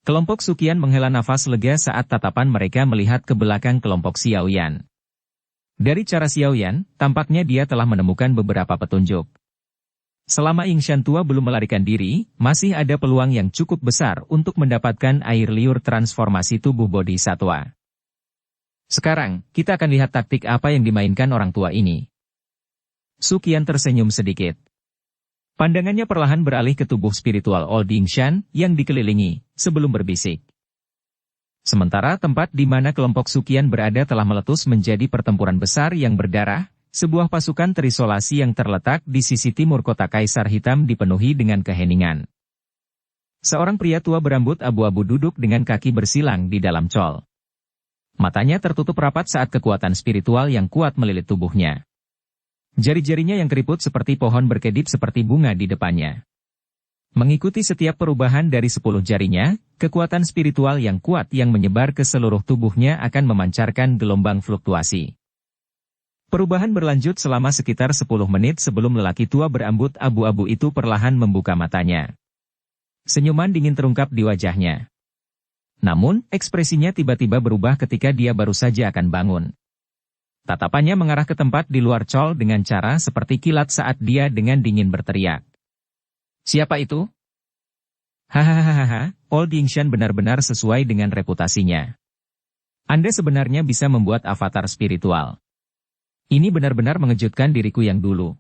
Kelompok Suqian menghela nafas lega saat tatapan mereka melihat ke belakang kelompok Xiao Yan. Dari cara Xiao Yan, tampaknya dia telah menemukan beberapa petunjuk. Selama Yingshan tua belum melarikan diri, masih ada peluang yang cukup besar untuk mendapatkan air liur transformasi tubuh bodhisatwa. Sekarang, kita akan lihat taktik apa yang dimainkan orang tua ini. Suqian tersenyum sedikit. Pandangannya perlahan beralih ke tubuh spiritual Old Yingshan yang dikelilingi, sebelum berbisik. Sementara tempat di mana kelompok Suqian berada telah meletus menjadi pertempuran besar yang berdarah, sebuah pasukan terisolasi yang terletak di sisi timur kota Kaisar Hitam dipenuhi dengan keheningan. Seorang pria tua berambut abu-abu duduk dengan kaki bersilang di dalam col. Matanya tertutup rapat saat kekuatan spiritual yang kuat melilit tubuhnya. Jari-jarinya yang keriput seperti pohon berkedip seperti bunga di depannya. Mengikuti setiap perubahan dari 10 jarinya, kekuatan spiritual yang kuat yang menyebar ke seluruh tubuhnya akan memancarkan gelombang fluktuasi. Perubahan berlanjut selama sekitar 10 menit sebelum lelaki tua berambut abu-abu itu perlahan membuka matanya. Senyuman dingin terungkap di wajahnya. Namun, ekspresinya tiba-tiba berubah ketika dia baru saja akan bangun. Tatapannya mengarah ke tempat di luar col dengan cara seperti kilat saat dia dengan dingin berteriak. Siapa itu? Hahaha, Old Yingshan benar-benar sesuai dengan reputasinya. Anda sebenarnya bisa membuat avatar spiritual. Ini benar-benar mengejutkan diriku yang dulu.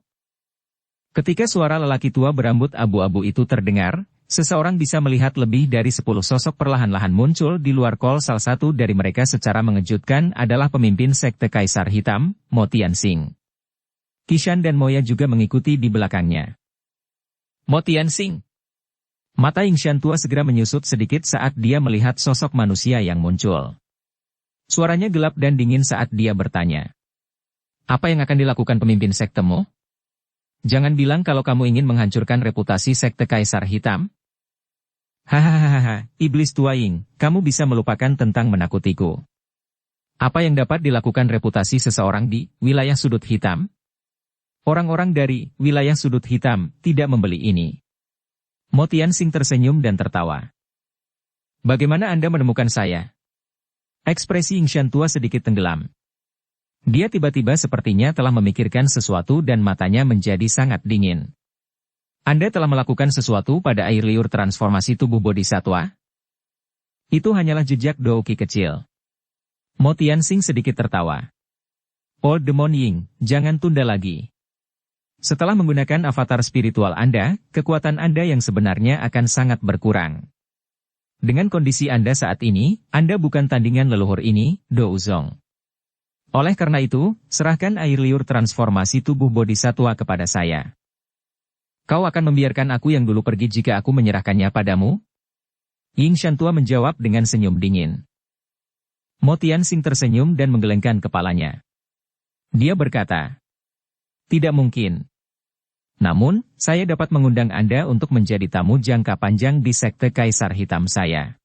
Ketika suara lelaki tua berambut abu-abu itu terdengar, seseorang bisa melihat lebih dari 10 sosok perlahan-lahan muncul di luar kol. Salah satu dari mereka secara mengejutkan adalah pemimpin sekte Kaisar Hitam, Mo Tianxing. Qishan dan Moya juga mengikuti di belakangnya. Mo Tianxing. Mata Yingshan tua segera menyusut sedikit saat dia melihat sosok manusia yang muncul. Suaranya gelap dan dingin saat dia bertanya. Apa yang akan dilakukan pemimpin sektemu? Jangan bilang kalau kamu ingin menghancurkan reputasi sekte Kaisar Hitam. Hahaha, iblis tua Ying, kamu bisa melupakan tentang menakutiku. Apa yang dapat dilakukan reputasi seseorang di wilayah sudut hitam? Orang-orang dari wilayah sudut hitam tidak membeli ini. Mo Tianxing tersenyum dan tertawa. Bagaimana Anda menemukan saya? Ekspresi Ying Shan tua sedikit tenggelam. Dia tiba-tiba sepertinya telah memikirkan sesuatu dan matanya menjadi sangat dingin. Anda telah melakukan sesuatu pada air liur transformasi tubuh bodhisatwa? Itu hanyalah jejak Douqi kecil. Mo Tianxing sedikit tertawa. Old Demon Ying, jangan tunda lagi. Setelah menggunakan avatar spiritual Anda, kekuatan Anda yang sebenarnya akan sangat berkurang. Dengan kondisi Anda saat ini, Anda bukan tandingan leluhur ini, Douzong. Oleh karena itu, serahkan air liur transformasi tubuh bodhisatwa kepada saya. Kau akan membiarkan aku yang dulu pergi jika aku menyerahkannya padamu? Ying Shan tua menjawab dengan senyum dingin. Mo Tianxing tersenyum dan menggelengkan kepalanya. Dia berkata, tidak mungkin. Namun, saya dapat mengundang Anda untuk menjadi tamu jangka panjang di sekte Kaisar Hitam saya.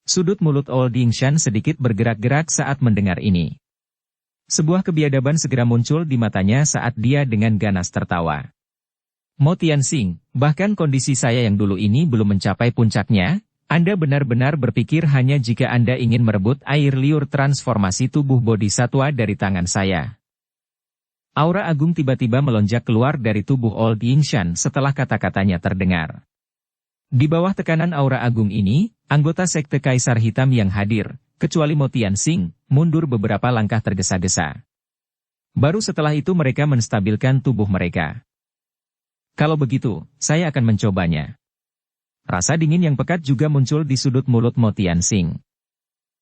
Sudut mulut Old Ying Shan sedikit bergerak-gerak saat mendengar ini. Sebuah kebiadaban segera muncul di matanya saat dia dengan ganas tertawa. Mo Tianxing, bahkan kondisi saya yang dulu ini belum mencapai puncaknya, Anda benar-benar berpikir hanya jika Anda ingin merebut air liur transformasi tubuh bodhisatwa dari tangan saya. Aura agung tiba-tiba melonjak keluar dari tubuh Old Ying Shan setelah kata-katanya terdengar. Di bawah tekanan aura agung ini, anggota sekte Kaisar Hitam yang hadir, kecuali Mo Tianxing, mundur beberapa langkah tergesa-gesa. Baru setelah itu mereka menstabilkan tubuh mereka. Kalau begitu, saya akan mencobanya. Rasa dingin yang pekat juga muncul di sudut mulut Mo Tianxing.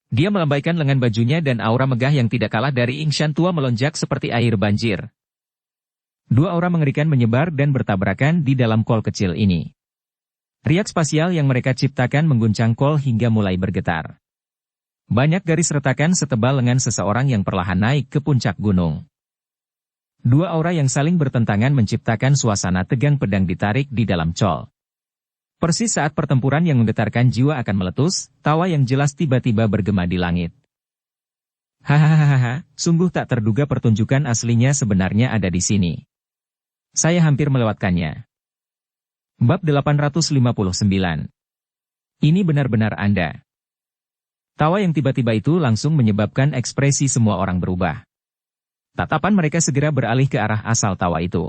Dia melambaikan lengan bajunya dan aura megah yang tidak kalah dari Ying Shan tua melonjak seperti air banjir. Dua aura mengerikan menyebar dan bertabrakan di dalam kol kecil ini. Riak spasial yang mereka ciptakan mengguncang kol hingga mulai bergetar. Banyak garis retakan setebal lengan seseorang yang perlahan naik ke puncak gunung. Dua aura yang saling bertentangan menciptakan suasana tegang pedang ditarik di dalam col. Persis saat pertempuran yang menggetarkan jiwa akan meletus, tawa yang jelas tiba-tiba bergema di langit. Hahaha, sungguh tak terduga pertunjukan aslinya sebenarnya ada di sini. Saya hampir melewatkannya. Bab 859. Ini benar-benar Anda. Tawa yang tiba-tiba itu langsung menyebabkan ekspresi semua orang berubah. Tatapan mereka segera beralih ke arah asal tawa itu.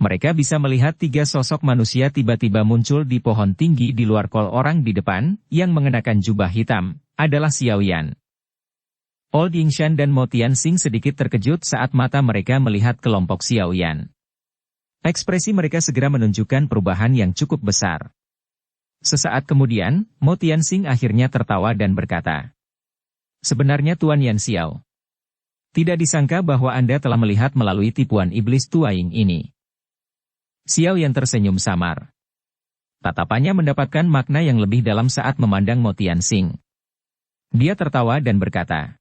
Mereka bisa melihat tiga sosok manusia tiba-tiba muncul di pohon tinggi di luar kol orang di depan, yang mengenakan jubah hitam, adalah Xiao Yan. Old Ying Shan dan Mo Tianxing sedikit terkejut saat mata mereka melihat kelompok Xiao Yan. Ekspresi mereka segera menunjukkan perubahan yang cukup besar. Sesaat kemudian, Mo Tianxing akhirnya tertawa dan berkata, sebenarnya Tuan Yan Xiao. Tidak disangka bahwa Anda telah melihat melalui tipuan iblis tua Ying ini. Xiao Yan tersenyum samar. Tatapannya mendapatkan makna yang lebih dalam saat memandang Mo Tianxing. Dia tertawa dan berkata,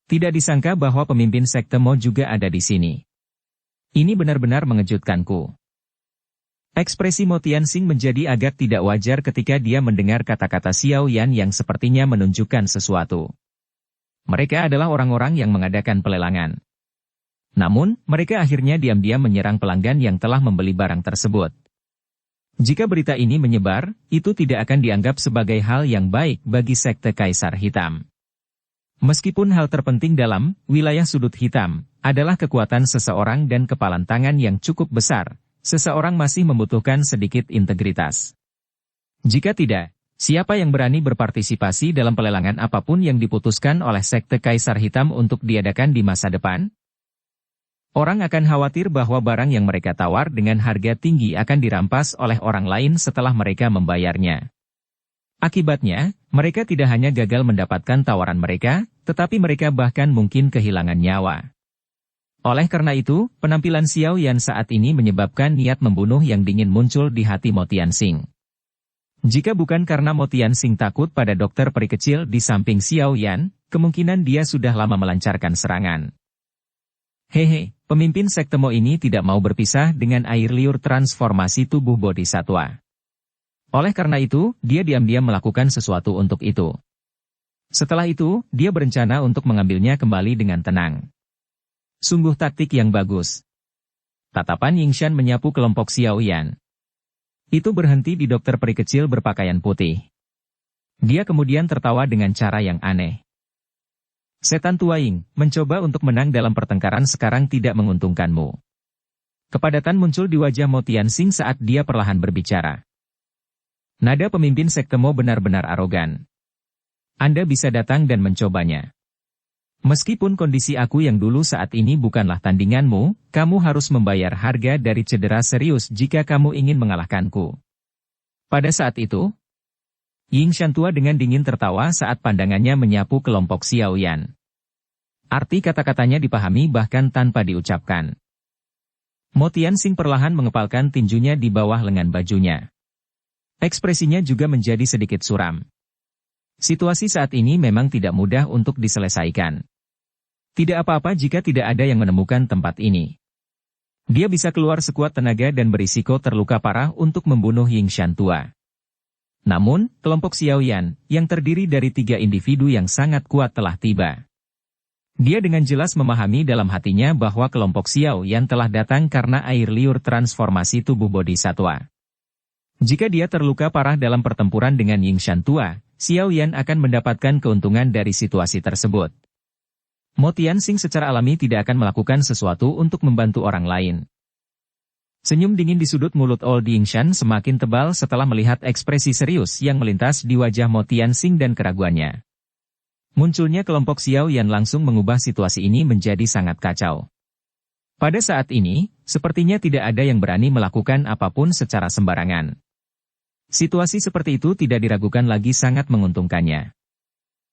tidak disangka bahwa pemimpin sekte Mo juga ada di sini. Ini benar-benar mengejutkanku. Ekspresi Mo Tianxing menjadi agak tidak wajar ketika dia mendengar kata-kata Xiao Yan yang sepertinya menunjukkan sesuatu. Mereka adalah orang-orang yang mengadakan pelelangan. Namun, mereka akhirnya diam-diam menyerang pelanggan yang telah membeli barang tersebut. Jika berita ini menyebar, itu tidak akan dianggap sebagai hal yang baik bagi sekte Kaisar Hitam. Meskipun hal terpenting dalam wilayah sudut hitam adalah kekuatan seseorang dan kepalan tangan yang cukup besar, seseorang masih membutuhkan sedikit integritas. Jika tidak, siapa yang berani berpartisipasi dalam pelelangan apapun yang diputuskan oleh sekte Kaisar Hitam untuk diadakan di masa depan? Orang akan khawatir bahwa barang yang mereka tawar dengan harga tinggi akan dirampas oleh orang lain setelah mereka membayarnya. Akibatnya, mereka tidak hanya gagal mendapatkan tawaran mereka, tetapi mereka bahkan mungkin kehilangan nyawa. Oleh karena itu, penampilan Xiao Yan saat ini menyebabkan niat membunuh yang dingin muncul di hati Mo Tianxing. Jika bukan karena Mo Tianxing takut pada dokter peri kecil di samping Xiao Yan, kemungkinan dia sudah lama melancarkan serangan. Hehe, pemimpin sekte Mo ini tidak mau berpisah dengan air liur transformasi tubuh bodhisatwa. Oleh karena itu, dia diam-diam melakukan sesuatu untuk itu. Setelah itu, dia berencana untuk mengambilnya kembali dengan tenang. Sungguh taktik yang bagus. Tatapan Yingshan menyapu kelompok Xiao Yan. Itu berhenti di dokter peri kecil berpakaian putih. Dia kemudian tertawa dengan cara yang aneh. Setan tua Ying, mencoba untuk menang dalam pertengkaran sekarang tidak menguntungkanmu. Kepadatan muncul di wajah Mo Tianxing saat dia perlahan berbicara. Nada pemimpin sekte Mo benar-benar arogan. Anda bisa datang dan mencobanya. Meskipun kondisi aku yang dulu saat ini bukanlah tandinganmu, kamu harus membayar harga dari cedera serius jika kamu ingin mengalahkanku. Pada saat itu, Yingshan tua dengan dingin tertawa saat pandangannya menyapu kelompok Xiao Yan. Arti kata-katanya dipahami bahkan tanpa diucapkan. Mo Tianxing perlahan mengepalkan tinjunya di bawah lengan bajunya. Ekspresinya juga menjadi sedikit suram. Situasi saat ini memang tidak mudah untuk diselesaikan. Tidak apa-apa jika tidak ada yang menemukan tempat ini. Dia bisa keluar sekuat tenaga dan berisiko terluka parah untuk membunuh Yingshan tua. Namun, kelompok Xiao Yan, yang terdiri dari 3 individu yang sangat kuat telah tiba. Dia dengan jelas memahami dalam hatinya bahwa kelompok Xiao Yan telah datang karena air liur transformasi tubuh bodhisatwa. Jika dia terluka parah dalam pertempuran dengan Yingshan tua, Xiao Yan akan mendapatkan keuntungan dari situasi tersebut. Mo Tianxing secara alami tidak akan melakukan sesuatu untuk membantu orang lain. Senyum dingin di sudut mulut Old Yingshan semakin tebal setelah melihat ekspresi serius yang melintas di wajah Mo Tianxing dan keraguannya. Munculnya kelompok Xiao Yan langsung mengubah situasi ini menjadi sangat kacau. Pada saat ini, sepertinya tidak ada yang berani melakukan apapun secara sembarangan. Situasi seperti itu tidak diragukan lagi sangat menguntungkannya.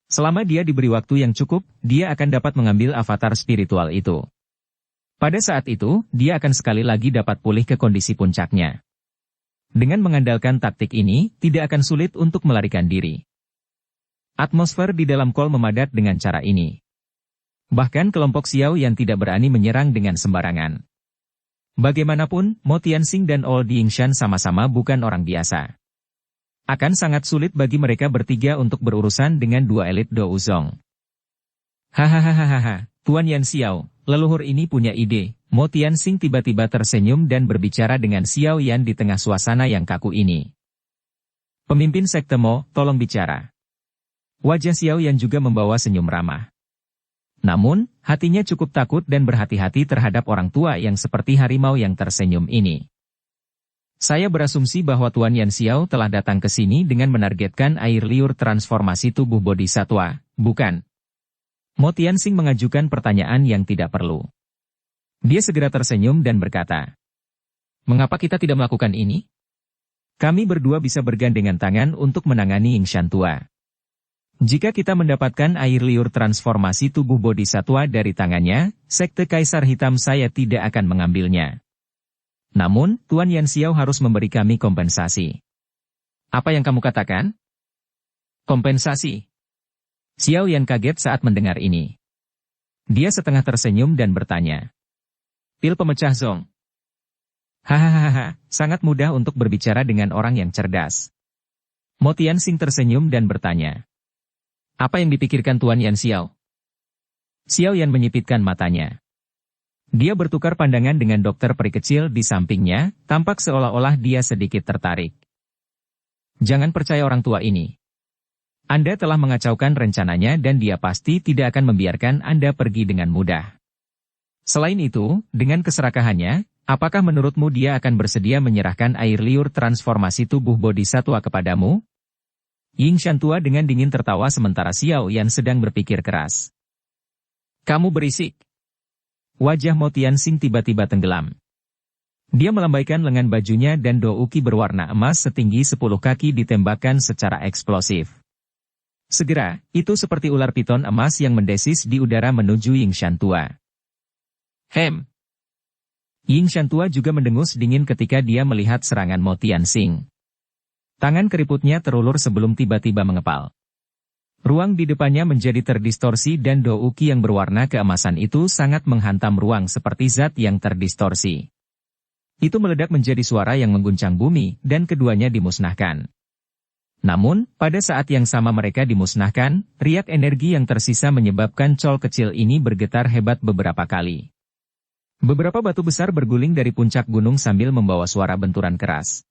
Selama dia diberi waktu yang cukup, dia akan dapat mengambil avatar spiritual itu. Pada saat itu, dia akan sekali lagi dapat pulih ke kondisi puncaknya. Dengan mengandalkan taktik ini, tidak akan sulit untuk melarikan diri. Atmosfer di dalam kol memadat dengan cara ini. Bahkan kelompok Xiao yang tidak berani menyerang dengan sembarangan. Bagaimanapun, Mo Tianxing dan Old Yingshan sama-sama bukan orang biasa. Akan sangat sulit bagi mereka bertiga untuk berurusan dengan 2 elit Douzong. Hahaha, Tuan Yan Xiao, leluhur ini punya ide. Mo Tianxing tiba-tiba tersenyum dan berbicara dengan Xiao Yan di tengah suasana yang kaku ini. Pemimpin sekte Mo, tolong bicara. Wajah Xiao Yan juga membawa senyum ramah. Namun, hatinya cukup takut dan berhati-hati terhadap orang tua yang seperti harimau yang tersenyum ini. Saya berasumsi bahwa Tuan Yan Xiao telah datang ke sini dengan menargetkan air liur transformasi tubuh bodhisatwa, bukan? Mo Tianxing mengajukan pertanyaan yang tidak perlu. Dia segera tersenyum dan berkata, "Mengapa kita tidak melakukan ini? Kami berdua bisa bergandengan tangan untuk menangani Yingshan tua. Jika kita mendapatkan air liur transformasi tubuh bodhisatwa dari tangannya, sekte Kaisar Hitam saya tidak akan mengambilnya. Namun, Tuan Yan Xiao harus memberi kami kompensasi." Apa yang kamu katakan? Kompensasi. Xiao Yan kaget saat mendengar ini. Dia setengah tersenyum dan bertanya. Pil pemecah zong. Hahaha, sangat mudah untuk berbicara dengan orang yang cerdas. Mo Tianxing tersenyum dan bertanya. Apa yang dipikirkan Tuan Yan Xiao? Xiao Yan menyipitkan matanya. Dia bertukar pandangan dengan dokter peri kecil di sampingnya, tampak seolah-olah dia sedikit tertarik. Jangan percaya orang tua ini. Anda telah mengacaukan rencananya dan dia pasti tidak akan membiarkan Anda pergi dengan mudah. Selain itu, dengan keserakahannya, apakah menurutmu dia akan bersedia menyerahkan air liur transformasi tubuh bodhisatwa kepadamu? Yingshan tua dengan dingin tertawa sementara Xiao Yan sedang berpikir keras. Kamu berisik. Wajah Mo Tianxing tiba-tiba tenggelam. Dia melambaikan lengan bajunya dan douki berwarna emas setinggi 10 kaki ditembakkan secara eksplosif. Segera, itu seperti ular piton emas yang mendesis di udara menuju Yingshan tua. Hem. Yingshan tua juga mendengus dingin ketika dia melihat serangan Mo Tianxing. Tangan keriputnya terulur sebelum tiba-tiba mengepal. Ruang di depannya menjadi terdistorsi dan douki yang berwarna keemasan itu sangat menghantam ruang seperti zat yang terdistorsi. Itu meledak menjadi suara yang mengguncang bumi, dan keduanya dimusnahkan. Namun, pada saat yang sama mereka dimusnahkan, riak energi yang tersisa menyebabkan col kecil ini bergetar hebat beberapa kali. Beberapa batu besar berguling dari puncak gunung sambil membawa suara benturan keras.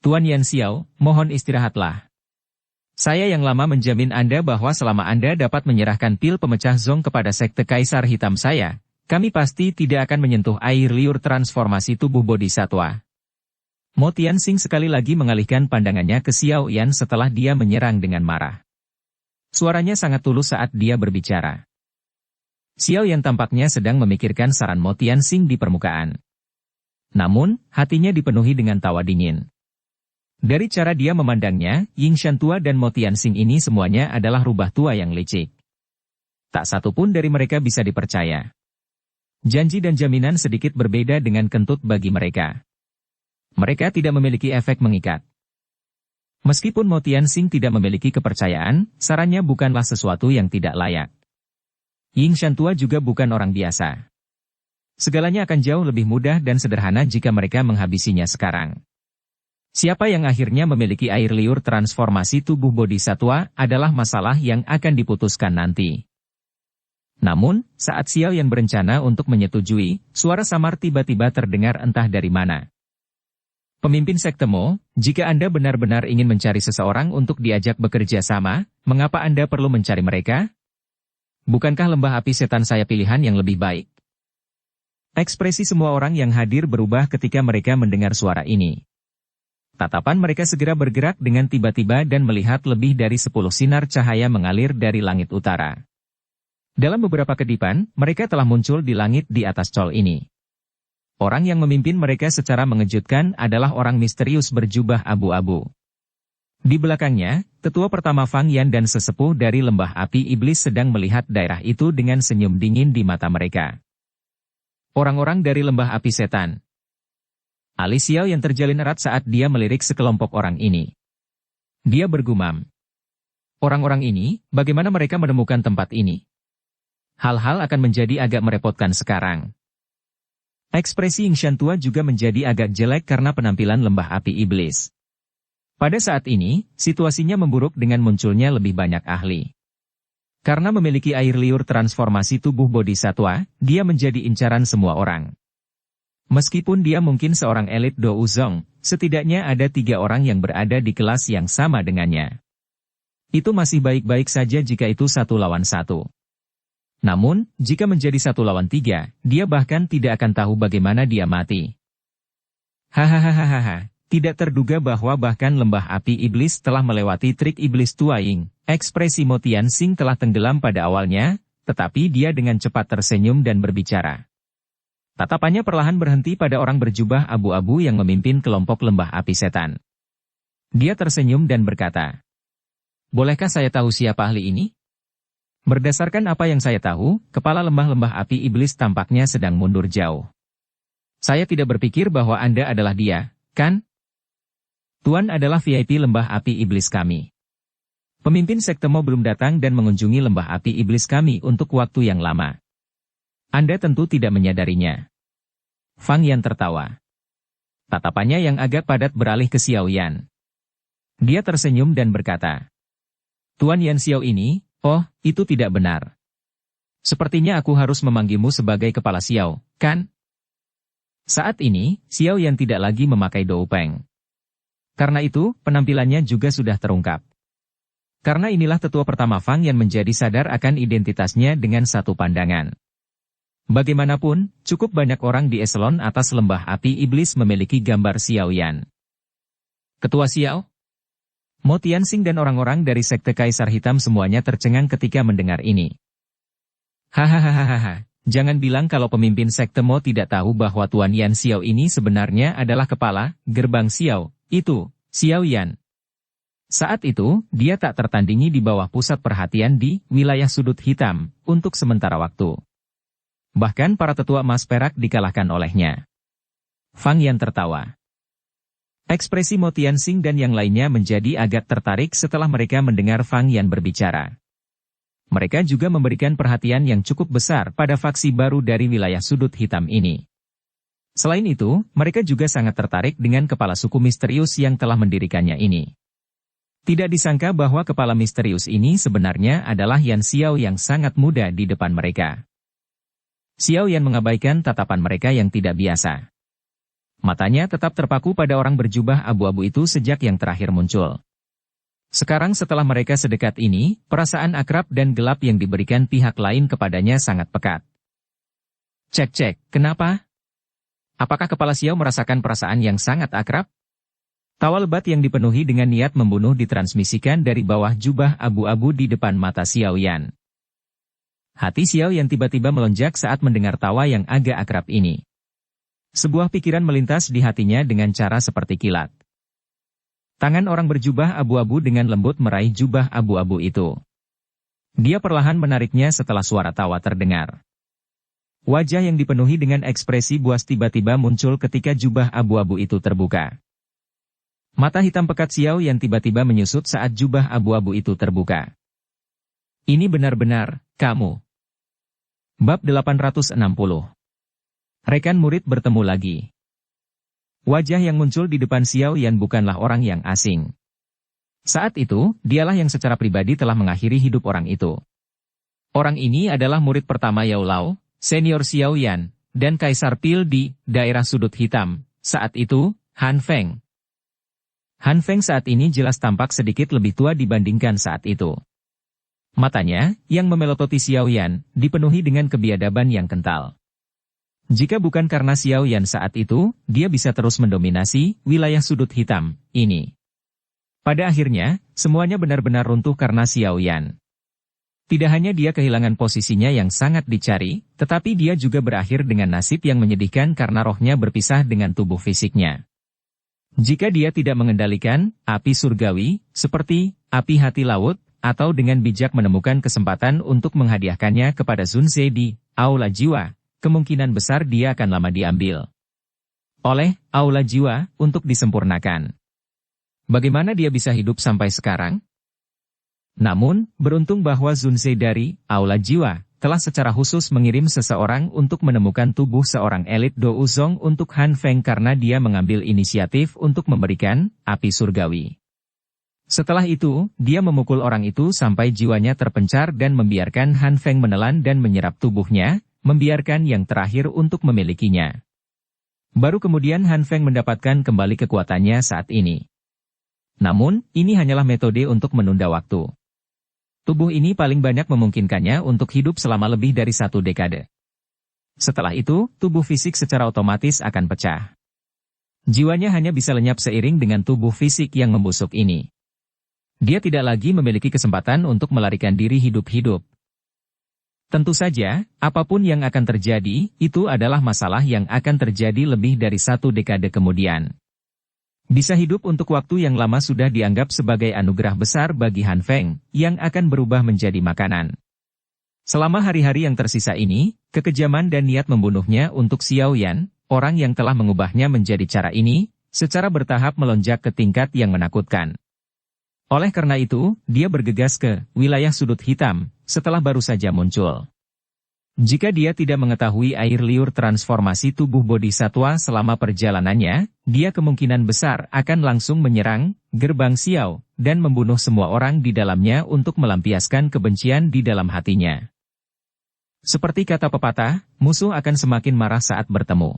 Tuan Yan Xiao, mohon istirahatlah. Saya yang lama menjamin Anda bahwa selama Anda dapat menyerahkan pil pemecah zong kepada sekte Kaisar Hitam saya, kami pasti tidak akan menyentuh air liur transformasi tubuh bodhisatwa. Mo Tianxing sekali lagi mengalihkan pandangannya ke Xiao Yan setelah dia menyerang dengan marah. Suaranya sangat tulus saat dia berbicara. Xiao Yan tampaknya sedang memikirkan saran Mo Tianxing di permukaan. Namun, hatinya dipenuhi dengan tawa dingin. Dari cara dia memandangnya, Ying Shantua dan Mo Tianxing ini semuanya adalah rubah tua yang licik. Tak satu pun dari mereka bisa dipercaya. Janji dan jaminan sedikit berbeda dengan kentut bagi mereka. Mereka tidak memiliki efek mengikat. Meskipun Mo Tianxing tidak memiliki kepercayaan, sarannya bukanlah sesuatu yang tidak layak. Ying Shantua juga bukan orang biasa. Segalanya akan jauh lebih mudah dan sederhana jika mereka menghabisinya sekarang. Siapa yang akhirnya memiliki air liur transformasi tubuh bodhisatwa adalah masalah yang akan diputuskan nanti. Namun, saat Xiao Yan berencana untuk menyetujui, suara samar tiba-tiba terdengar entah dari mana. Pemimpin sekte Mo, jika Anda benar-benar ingin mencari seseorang untuk diajak bekerja sama, mengapa Anda perlu mencari mereka? Bukankah lembah api setan saya pilihan yang lebih baik? Ekspresi semua orang yang hadir berubah ketika mereka mendengar suara ini. Tatapan mereka segera bergerak dengan tiba-tiba dan melihat lebih dari 10 sinar cahaya mengalir dari langit utara. Dalam beberapa kedipan, mereka telah muncul di langit di atas col ini. Orang yang memimpin mereka secara mengejutkan adalah orang misterius berjubah abu-abu. Di belakangnya, tetua pertama Fang Yan dan sesepuh dari lembah api iblis sedang melihat daerah itu dengan senyum dingin di mata mereka. Orang-orang dari lembah api setan. Alis Xiao yang terjalin erat saat dia melirik sekelompok orang ini. Dia bergumam. Orang-orang ini, bagaimana mereka menemukan tempat ini? Hal-hal akan menjadi agak merepotkan sekarang. Ekspresi Ying Shantua juga menjadi agak jelek karena penampilan lembah api iblis. Pada saat ini, situasinya memburuk dengan munculnya lebih banyak ahli. Karena memiliki air liur transformasi tubuh bodhisatwa, dia menjadi incaran semua orang. Meskipun dia mungkin seorang elit Do Uzong, setidaknya ada 3 orang yang berada di kelas yang sama dengannya. Itu masih baik-baik saja jika itu 1 lawan 1. Namun, jika menjadi 1 lawan 3, dia bahkan tidak akan tahu bagaimana dia mati. Hahaha, tidak terduga bahwa bahkan lembah api iblis telah melewati trik iblis tua Ying. Ekspresi Mo Tianxing telah tenggelam pada awalnya, tetapi dia dengan cepat tersenyum dan berbicara. Tatapannya perlahan berhenti pada orang berjubah abu-abu yang memimpin kelompok lembah api setan. Dia tersenyum dan berkata, "Bolehkah saya tahu siapa ahli ini?" Berdasarkan apa yang saya tahu, kepala lembah-lembah api iblis tampaknya sedang mundur jauh. Saya tidak berpikir bahwa Anda adalah dia, kan? Tuan adalah VIP lembah api iblis kami. Pemimpin sekte Mo belum datang dan mengunjungi lembah api iblis kami untuk waktu yang lama. Anda tentu tidak menyadarinya. Fang Yan tertawa. Tatapannya yang agak padat beralih ke Xiao Yan. Dia tersenyum dan berkata, "Tuan Yan Xiao ini, oh, itu tidak benar. Sepertinya aku harus memanggilmu sebagai kepala Xiao, kan?" Saat ini, Xiao Yan tidak lagi memakai doupeng. Karena itu, penampilannya juga sudah terungkap. Karena inilah tetua pertama Fang Yan menjadi sadar akan identitasnya dengan satu pandangan. Bagaimanapun, cukup banyak orang di eselon atas lembah api iblis memiliki gambar Xiao Yan. Ketua Xiao? Mo Tianxing dan orang-orang dari sekte Kaisar Hitam semuanya tercengang ketika mendengar ini. Hahaha, jangan bilang kalau pemimpin sekte Mo tidak tahu bahwa Tuan Yan Xiao ini sebenarnya adalah kepala gerbang Xiao, itu, Xiao Yan. Saat itu, dia tak tertandingi di bawah pusat perhatian di wilayah sudut hitam, untuk sementara waktu. Bahkan para tetua emas perak dikalahkan olehnya. Fang Yan tertawa. Ekspresi Mo Tianxing dan yang lainnya menjadi agak tertarik setelah mereka mendengar Fang Yan berbicara. Mereka juga memberikan perhatian yang cukup besar pada faksi baru dari wilayah sudut hitam ini. Selain itu, mereka juga sangat tertarik dengan kepala suku misterius yang telah mendirikannya ini. Tidak disangka bahwa kepala misterius ini sebenarnya adalah Yan Xiao yang sangat muda di depan mereka. Xiao Yan mengabaikan tatapan mereka yang tidak biasa. Matanya tetap terpaku pada orang berjubah abu-abu itu sejak yang terakhir muncul. Sekarang setelah mereka sedekat ini, perasaan akrab dan gelap yang diberikan pihak lain kepadanya sangat pekat. Cek, kenapa? Apakah kepala Xiao merasakan perasaan yang sangat akrab? Tawa lebat yang dipenuhi dengan niat membunuh ditransmisikan dari bawah jubah abu-abu di depan mata Xiao Yan. Hati Xiao Yan tiba-tiba melonjak saat mendengar tawa yang agak akrab ini. Sebuah pikiran melintas di hatinya dengan cara seperti kilat. Tangan orang berjubah abu-abu dengan lembut meraih jubah abu-abu itu. Dia perlahan menariknya setelah suara tawa terdengar. Wajah yang dipenuhi dengan ekspresi buas tiba-tiba muncul ketika jubah abu-abu itu terbuka. Mata hitam pekat Xiao yang tiba-tiba menyusut saat jubah abu-abu itu terbuka. Ini benar-benar, kamu. Bab 860. Rekan murid bertemu lagi. Wajah yang muncul di depan Xiao Yan bukanlah orang yang asing. Saat itu, dialah yang secara pribadi telah mengakhiri hidup orang itu. Orang ini adalah murid pertama Yao Lao, senior Xiao Yan, dan Kaisar Pil di daerah sudut hitam. Saat itu, Han Feng. Han Feng saat ini jelas tampak sedikit lebih tua dibandingkan saat itu. Matanya, yang memelototi Xiao Yan, dipenuhi dengan kebiadaban yang kental. Jika bukan karena Xiao Yan saat itu, dia bisa terus mendominasi wilayah sudut hitam ini. Pada akhirnya, semuanya benar-benar runtuh karena Xiao Yan. Tidak hanya dia kehilangan posisinya yang sangat dicari, tetapi dia juga berakhir dengan nasib yang menyedihkan karena rohnya berpisah dengan tubuh fisiknya. Jika dia tidak mengendalikan api surgawi, seperti api hati laut, atau dengan bijak menemukan kesempatan untuk menghadiahkannya kepada Sun Ce di Aula Jiwa, kemungkinan besar dia akan lama diambil oleh Aula Jiwa untuk disempurnakan. Bagaimana dia bisa hidup sampai sekarang? Namun, beruntung bahwa Sun Ce dari Aula Jiwa telah secara khusus mengirim seseorang untuk menemukan tubuh seorang elit Do Uzong untuk Han Feng karena dia mengambil inisiatif untuk memberikan api surgawi. Setelah itu, dia memukul orang itu sampai jiwanya terpencar dan membiarkan Han Feng menelan dan menyerap tubuhnya, membiarkan yang terakhir untuk memilikinya. Baru kemudian Han Feng mendapatkan kembali kekuatannya saat ini. Namun, ini hanyalah metode untuk menunda waktu. Tubuh ini paling banyak memungkinkannya untuk hidup selama lebih dari 1 dekade. Setelah itu, tubuh fisik secara otomatis akan pecah. Jiwanya hanya bisa lenyap seiring dengan tubuh fisik yang membusuk ini. Dia tidak lagi memiliki kesempatan untuk melarikan diri hidup-hidup. Tentu saja, apapun yang akan terjadi, itu adalah masalah yang akan terjadi lebih dari 1 dekade kemudian. Bisa hidup untuk waktu yang lama sudah dianggap sebagai anugerah besar bagi Han Feng, yang akan berubah menjadi makanan. Selama hari-hari yang tersisa ini, kekejaman dan niat membunuhnya untuk Xiao Yan, orang yang telah mengubahnya menjadi cara ini, secara bertahap melonjak ke tingkat yang menakutkan. Oleh karena itu, dia bergegas ke wilayah sudut hitam, setelah baru saja muncul. Jika dia tidak mengetahui air liur transformasi tubuh bodhisatwa selama perjalanannya, dia kemungkinan besar akan langsung menyerang gerbang Xiao, dan membunuh semua orang di dalamnya untuk melampiaskan kebencian di dalam hatinya. Seperti kata pepatah, musuh akan semakin marah saat bertemu.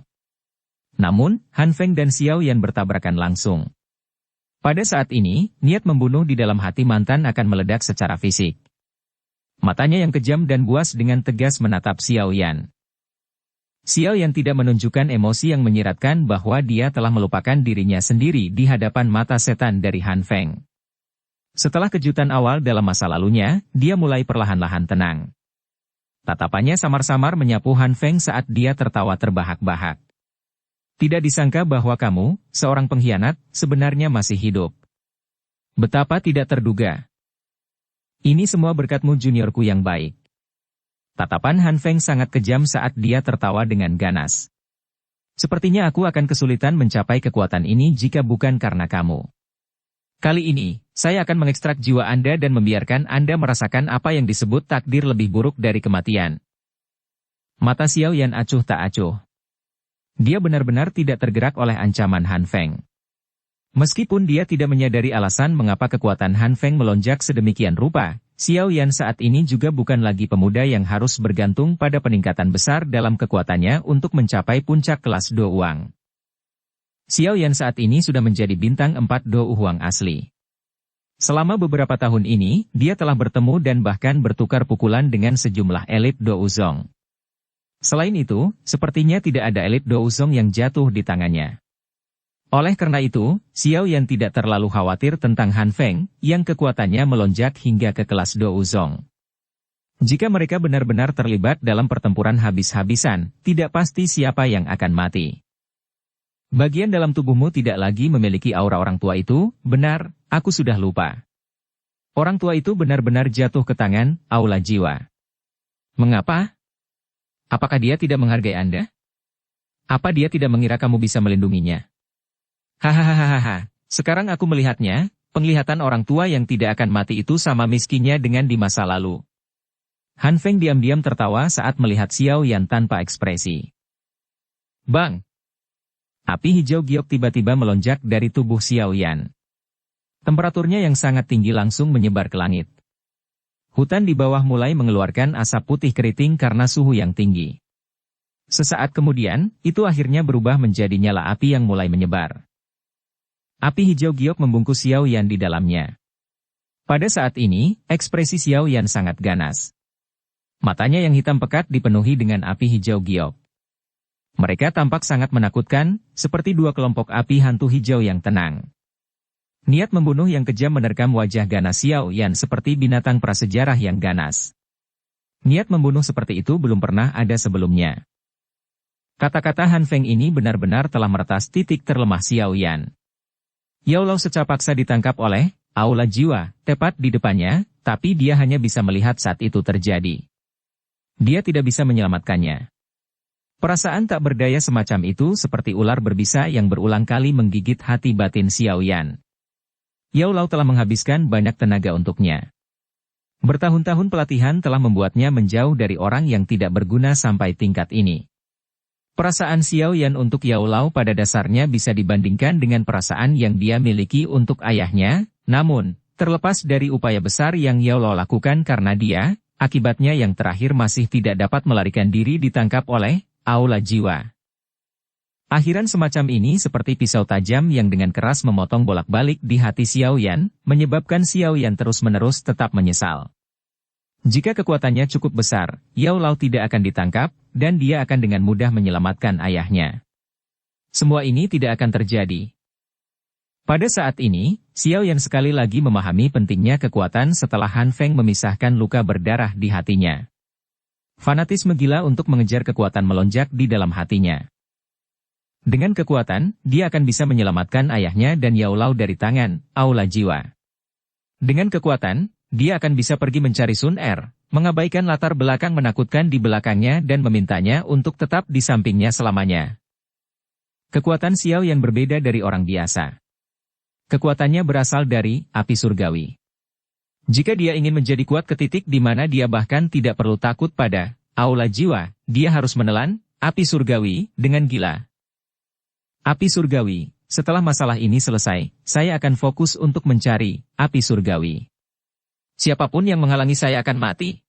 Namun, Han Feng dan Xiao Yan bertabrakan langsung. Pada saat ini, niat membunuh di dalam hati mantan akan meledak secara fisik. Matanya yang kejam dan buas dengan tegas menatap Xiao Yan. Xiao Yan tidak menunjukkan emosi yang menyiratkan bahwa dia telah melupakan dirinya sendiri di hadapan mata setan dari Han Feng. Setelah kejutan awal dalam masa lalunya, dia mulai perlahan-lahan tenang. Tatapannya samar-samar menyapu Han Feng saat dia tertawa terbahak-bahak. Tidak disangka bahwa kamu, seorang pengkhianat, sebenarnya masih hidup. Betapa tidak terduga. Ini semua berkatmu juniorku yang baik. Tatapan Han Feng sangat kejam saat dia tertawa dengan ganas. Sepertinya aku akan kesulitan mencapai kekuatan ini jika bukan karena kamu. Kali ini, saya akan mengekstrak jiwa Anda dan membiarkan Anda merasakan apa yang disebut takdir lebih buruk dari kematian. Mata Xiao Yan acuh tak acuh. Dia benar-benar tidak tergerak oleh ancaman Han Feng. Meskipun dia tidak menyadari alasan mengapa kekuatan Han Feng melonjak sedemikian rupa, Xiao Yan saat ini juga bukan lagi pemuda yang harus bergantung pada peningkatan besar dalam kekuatannya untuk mencapai puncak kelas Do Huang. Xiao Yan saat ini sudah menjadi bintang 4 Do Huang asli. Selama beberapa tahun ini, dia telah bertemu dan bahkan bertukar pukulan dengan sejumlah elit Do Uzong. Selain itu, sepertinya tidak ada elit Do Uzong yang jatuh di tangannya. Oleh karena itu, Xiao Yan tidak terlalu khawatir tentang Han Feng, yang kekuatannya melonjak hingga ke kelas Do Uzong. Jika mereka benar-benar terlibat dalam pertempuran habis-habisan, tidak pasti siapa yang akan mati. Bagian dalam tubuhmu tidak lagi memiliki aura orang tua itu, benar, aku sudah lupa. Orang tua itu benar-benar jatuh ke tangan, aula jiwa. Mengapa? Apakah dia tidak menghargai Anda? Apa dia tidak mengira kamu bisa melindunginya? Hahaha, sekarang aku melihatnya, penglihatan orang tua yang tidak akan mati itu sama miskinnya dengan di masa lalu. Han Feng diam-diam tertawa saat melihat Xiao Yan tanpa ekspresi. Bang! Api hijau giok tiba-tiba melonjak dari tubuh Xiao Yan. Temperaturnya yang sangat tinggi langsung menyebar ke langit. Hutan di bawah mulai mengeluarkan asap putih keriting karena suhu yang tinggi. Sesaat kemudian, itu akhirnya berubah menjadi nyala api yang mulai menyebar. Api hijau giok membungkus Xiao Yan di dalamnya. Pada saat ini, ekspresi Xiao Yan sangat ganas. Matanya yang hitam pekat dipenuhi dengan api hijau giok. Mereka tampak sangat menakutkan, seperti dua kelompok api hantu hijau yang tenang. Niat membunuh yang kejam menerkam wajah ganas Xiao Yan seperti binatang prasejarah yang ganas. Niat membunuh seperti itu belum pernah ada sebelumnya. Kata-kata Han Feng ini benar-benar telah meretas titik terlemah Xiao Yan. Yao Lao secara paksa ditangkap oleh aula jiwa, tepat di depannya, tapi dia hanya bisa melihat saat itu terjadi. Dia tidak bisa menyelamatkannya. Perasaan tak berdaya semacam itu seperti ular berbisa yang berulang kali menggigit hati batin Xiao Yan. Yao Lao telah menghabiskan banyak tenaga untuknya. Bertahun-tahun pelatihan telah membuatnya menjauh dari orang yang tidak berguna sampai tingkat ini. Perasaan Xiao Yan untuk Yao Lao pada dasarnya bisa dibandingkan dengan perasaan yang dia miliki untuk ayahnya, namun, terlepas dari upaya besar yang Yao Lao lakukan karena dia, akibatnya yang terakhir masih tidak dapat melarikan diri ditangkap oleh aula jiwa. Akhiran semacam ini seperti pisau tajam yang dengan keras memotong bolak-balik di hati Xiao Yan, menyebabkan Xiao Yan terus-menerus tetap menyesal. Jika kekuatannya cukup besar, Yao Lao tidak akan ditangkap, dan dia akan dengan mudah menyelamatkan ayahnya. Semua ini tidak akan terjadi. Pada saat ini, Xiao Yan sekali lagi memahami pentingnya kekuatan setelah Han Feng memisahkan luka berdarah di hatinya. Fanatisme gila untuk mengejar kekuatan melonjak di dalam hatinya. Dengan kekuatan, dia akan bisa menyelamatkan ayahnya dan Yao Lao dari tangan aula jiwa. Dengan kekuatan, dia akan bisa pergi mencari Sun Er, mengabaikan latar belakang menakutkan di belakangnya dan memintanya untuk tetap di sampingnya selamanya. Kekuatan Xiao Yan berbeda dari orang biasa. Kekuatannya berasal dari api surgawi. Jika dia ingin menjadi kuat ke titik di mana dia bahkan tidak perlu takut pada aula jiwa, dia harus menelan api surgawi dengan gila. Api surgawi, setelah masalah ini selesai, saya akan fokus untuk mencari api surgawi. Siapapun yang menghalangi saya akan mati.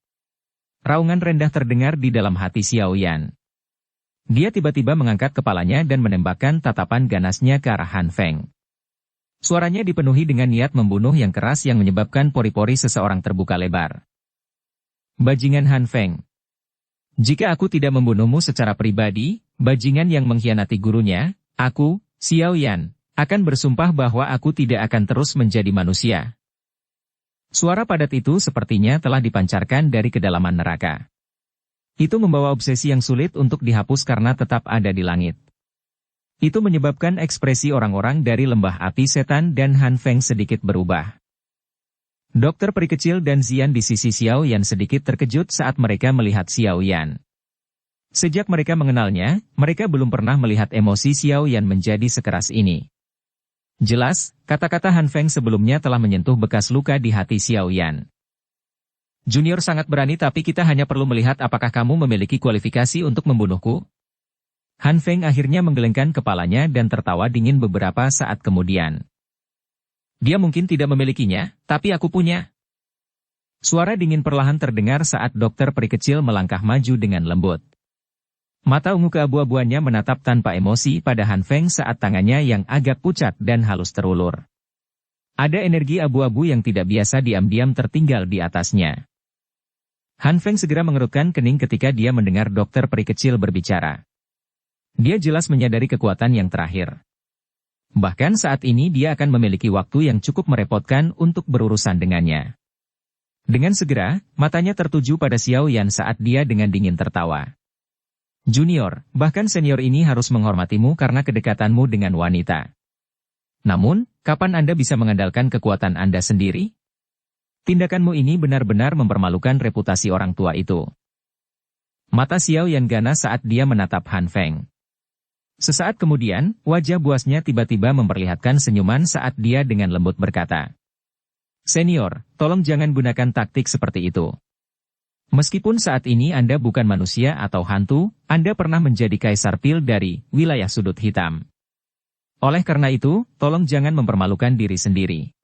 Raungan rendah terdengar di dalam hati Xiao Yan. Dia tiba-tiba mengangkat kepalanya dan menembakkan tatapan ganasnya ke arah Han Feng. Suaranya dipenuhi dengan niat membunuh yang keras yang menyebabkan pori-pori seseorang terbuka lebar. Bajingan Han Feng. Jika aku tidak membunuhmu secara pribadi, bajingan yang mengkhianati gurunya, aku, Xiao Yan, akan bersumpah bahwa aku tidak akan terus menjadi manusia. Suara padat itu sepertinya telah dipancarkan dari kedalaman neraka. Itu membawa obsesi yang sulit untuk dihapus karena tetap ada di langit. Itu menyebabkan ekspresi orang-orang dari lembah api setan dan Han Feng sedikit berubah. Dokter peri kecil dan Zian di sisi Xiao Yan sedikit terkejut saat mereka melihat Xiao Yan. Sejak mereka mengenalnya, mereka belum pernah melihat emosi Xiao Yan menjadi sekeras ini. Jelas, kata-kata Han Feng sebelumnya telah menyentuh bekas luka di hati Xiao Yan. Junior sangat berani tapi kita hanya perlu melihat apakah kamu memiliki kualifikasi untuk membunuhku. Han Feng akhirnya menggelengkan kepalanya dan tertawa dingin beberapa saat kemudian. Dia mungkin tidak memilikinya, tapi aku punya. Suara dingin perlahan terdengar saat dokter peri kecil melangkah maju dengan lembut. Mata ungu keabu-abuannya menatap tanpa emosi pada Han Feng saat tangannya yang agak pucat dan halus terulur. Ada energi abu-abu yang tidak biasa diam-diam tertinggal di atasnya. Han Feng segera mengerutkan kening ketika dia mendengar dokter peri kecil berbicara. Dia jelas menyadari kekuatan yang terakhir. Bahkan saat ini dia akan memiliki waktu yang cukup merepotkan untuk berurusan dengannya. Dengan segera, matanya tertuju pada Xiao Yan saat dia dengan dingin tertawa. Junior, bahkan senior ini harus menghormatimu karena kedekatanmu dengan wanita. Namun, kapan Anda bisa mengandalkan kekuatan Anda sendiri? Tindakanmu ini benar-benar mempermalukan reputasi orang tua itu. Mata Xiao Yan ganas saat dia menatap Han Feng. Sesaat kemudian, wajah buasnya tiba-tiba memperlihatkan senyuman saat dia dengan lembut berkata, "Senior, tolong jangan gunakan taktik seperti itu. Meskipun saat ini Anda bukan manusia atau hantu, Anda pernah menjadi kaisar pil dari wilayah sudut hitam. Oleh karena itu, tolong jangan mempermalukan diri sendiri."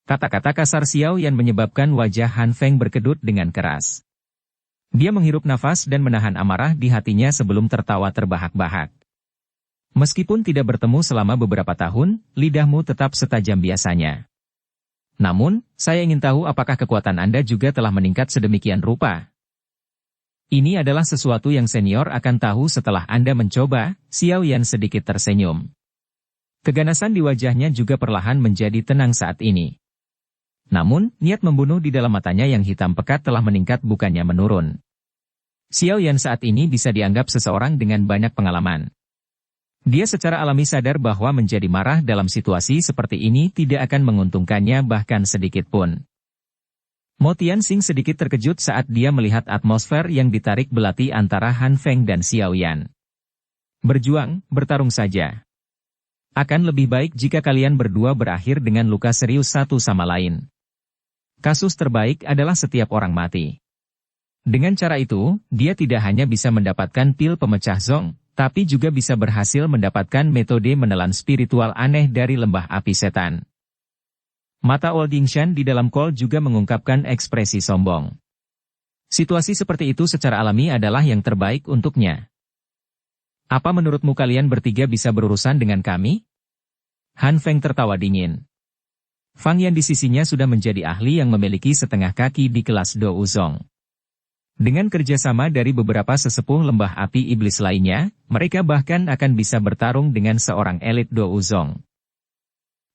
Kata-kata kasar Xiao Yan menyebabkan wajah Han Feng berkedut dengan keras. Dia menghirup nafas dan menahan amarah di hatinya sebelum tertawa terbahak-bahak. Meskipun tidak bertemu selama beberapa tahun, lidahmu tetap setajam biasanya. Namun, saya ingin tahu apakah kekuatan Anda juga telah meningkat sedemikian rupa. Ini adalah sesuatu yang senior akan tahu setelah Anda mencoba. Xiao Yan sedikit tersenyum. Keganasan di wajahnya juga perlahan menjadi tenang saat ini. Namun, niat membunuh di dalam matanya yang hitam pekat telah meningkat bukannya menurun. Xiao Yan saat ini bisa dianggap seseorang dengan banyak pengalaman. Dia secara alami sadar bahwa menjadi marah dalam situasi seperti ini tidak akan menguntungkannya bahkan sedikit pun. Mo Tianxing sedikit terkejut saat dia melihat atmosfer yang ditarik belati antara Han Feng dan Xiao Yan. Berjuang, bertarung saja. Akan lebih baik jika kalian berdua berakhir dengan luka serius satu sama lain. Kasus terbaik adalah setiap orang mati. Dengan cara itu, dia tidak hanya bisa mendapatkan pil pemecah zong, tapi juga bisa berhasil mendapatkan metode menelan spiritual aneh dari lembah api setan. Mata Old Yingshan di dalam kol juga mengungkapkan ekspresi sombong. Situasi seperti itu secara alami adalah yang terbaik untuknya. Apa menurutmu kalian bertiga bisa berurusan dengan kami? Han Feng tertawa dingin. Fang Yan di sisinya sudah menjadi ahli yang memiliki setengah kaki di kelas Do Uzong. Dengan kerjasama dari beberapa sesepuh lembah api iblis lainnya, mereka bahkan akan bisa bertarung dengan seorang elit Do Uzong.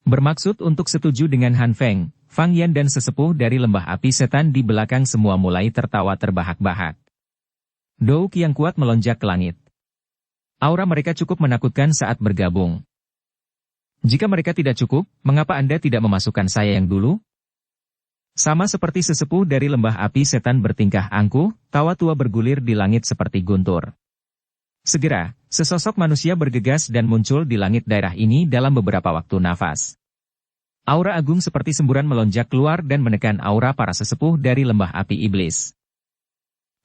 Bermaksud untuk setuju dengan Han Feng, Fang Yan dan sesepuh dari lembah api setan di belakang semua mulai tertawa terbahak-bahak. Douk yang kuat melonjak ke langit. Aura mereka cukup menakutkan saat bergabung. Jika mereka tidak cukup, mengapa Anda tidak memasukkan saya yang dulu? Sama seperti sesepuh dari lembah api setan bertingkah angkuh, tawa tua bergulir di langit seperti guntur. Segera, sesosok manusia bergegas dan muncul di langit daerah ini dalam beberapa waktu nafas. Aura agung seperti semburan melonjak keluar dan menekan aura para sesepuh dari lembah api iblis.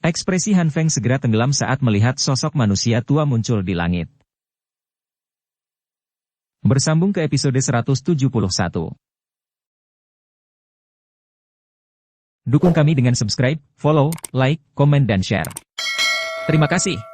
Ekspresi Han Feng segera tenggelam saat melihat sosok manusia tua muncul di langit. Bersambung ke episode 171. Dukung kami dengan subscribe, follow, like, komen dan share. Terima kasih.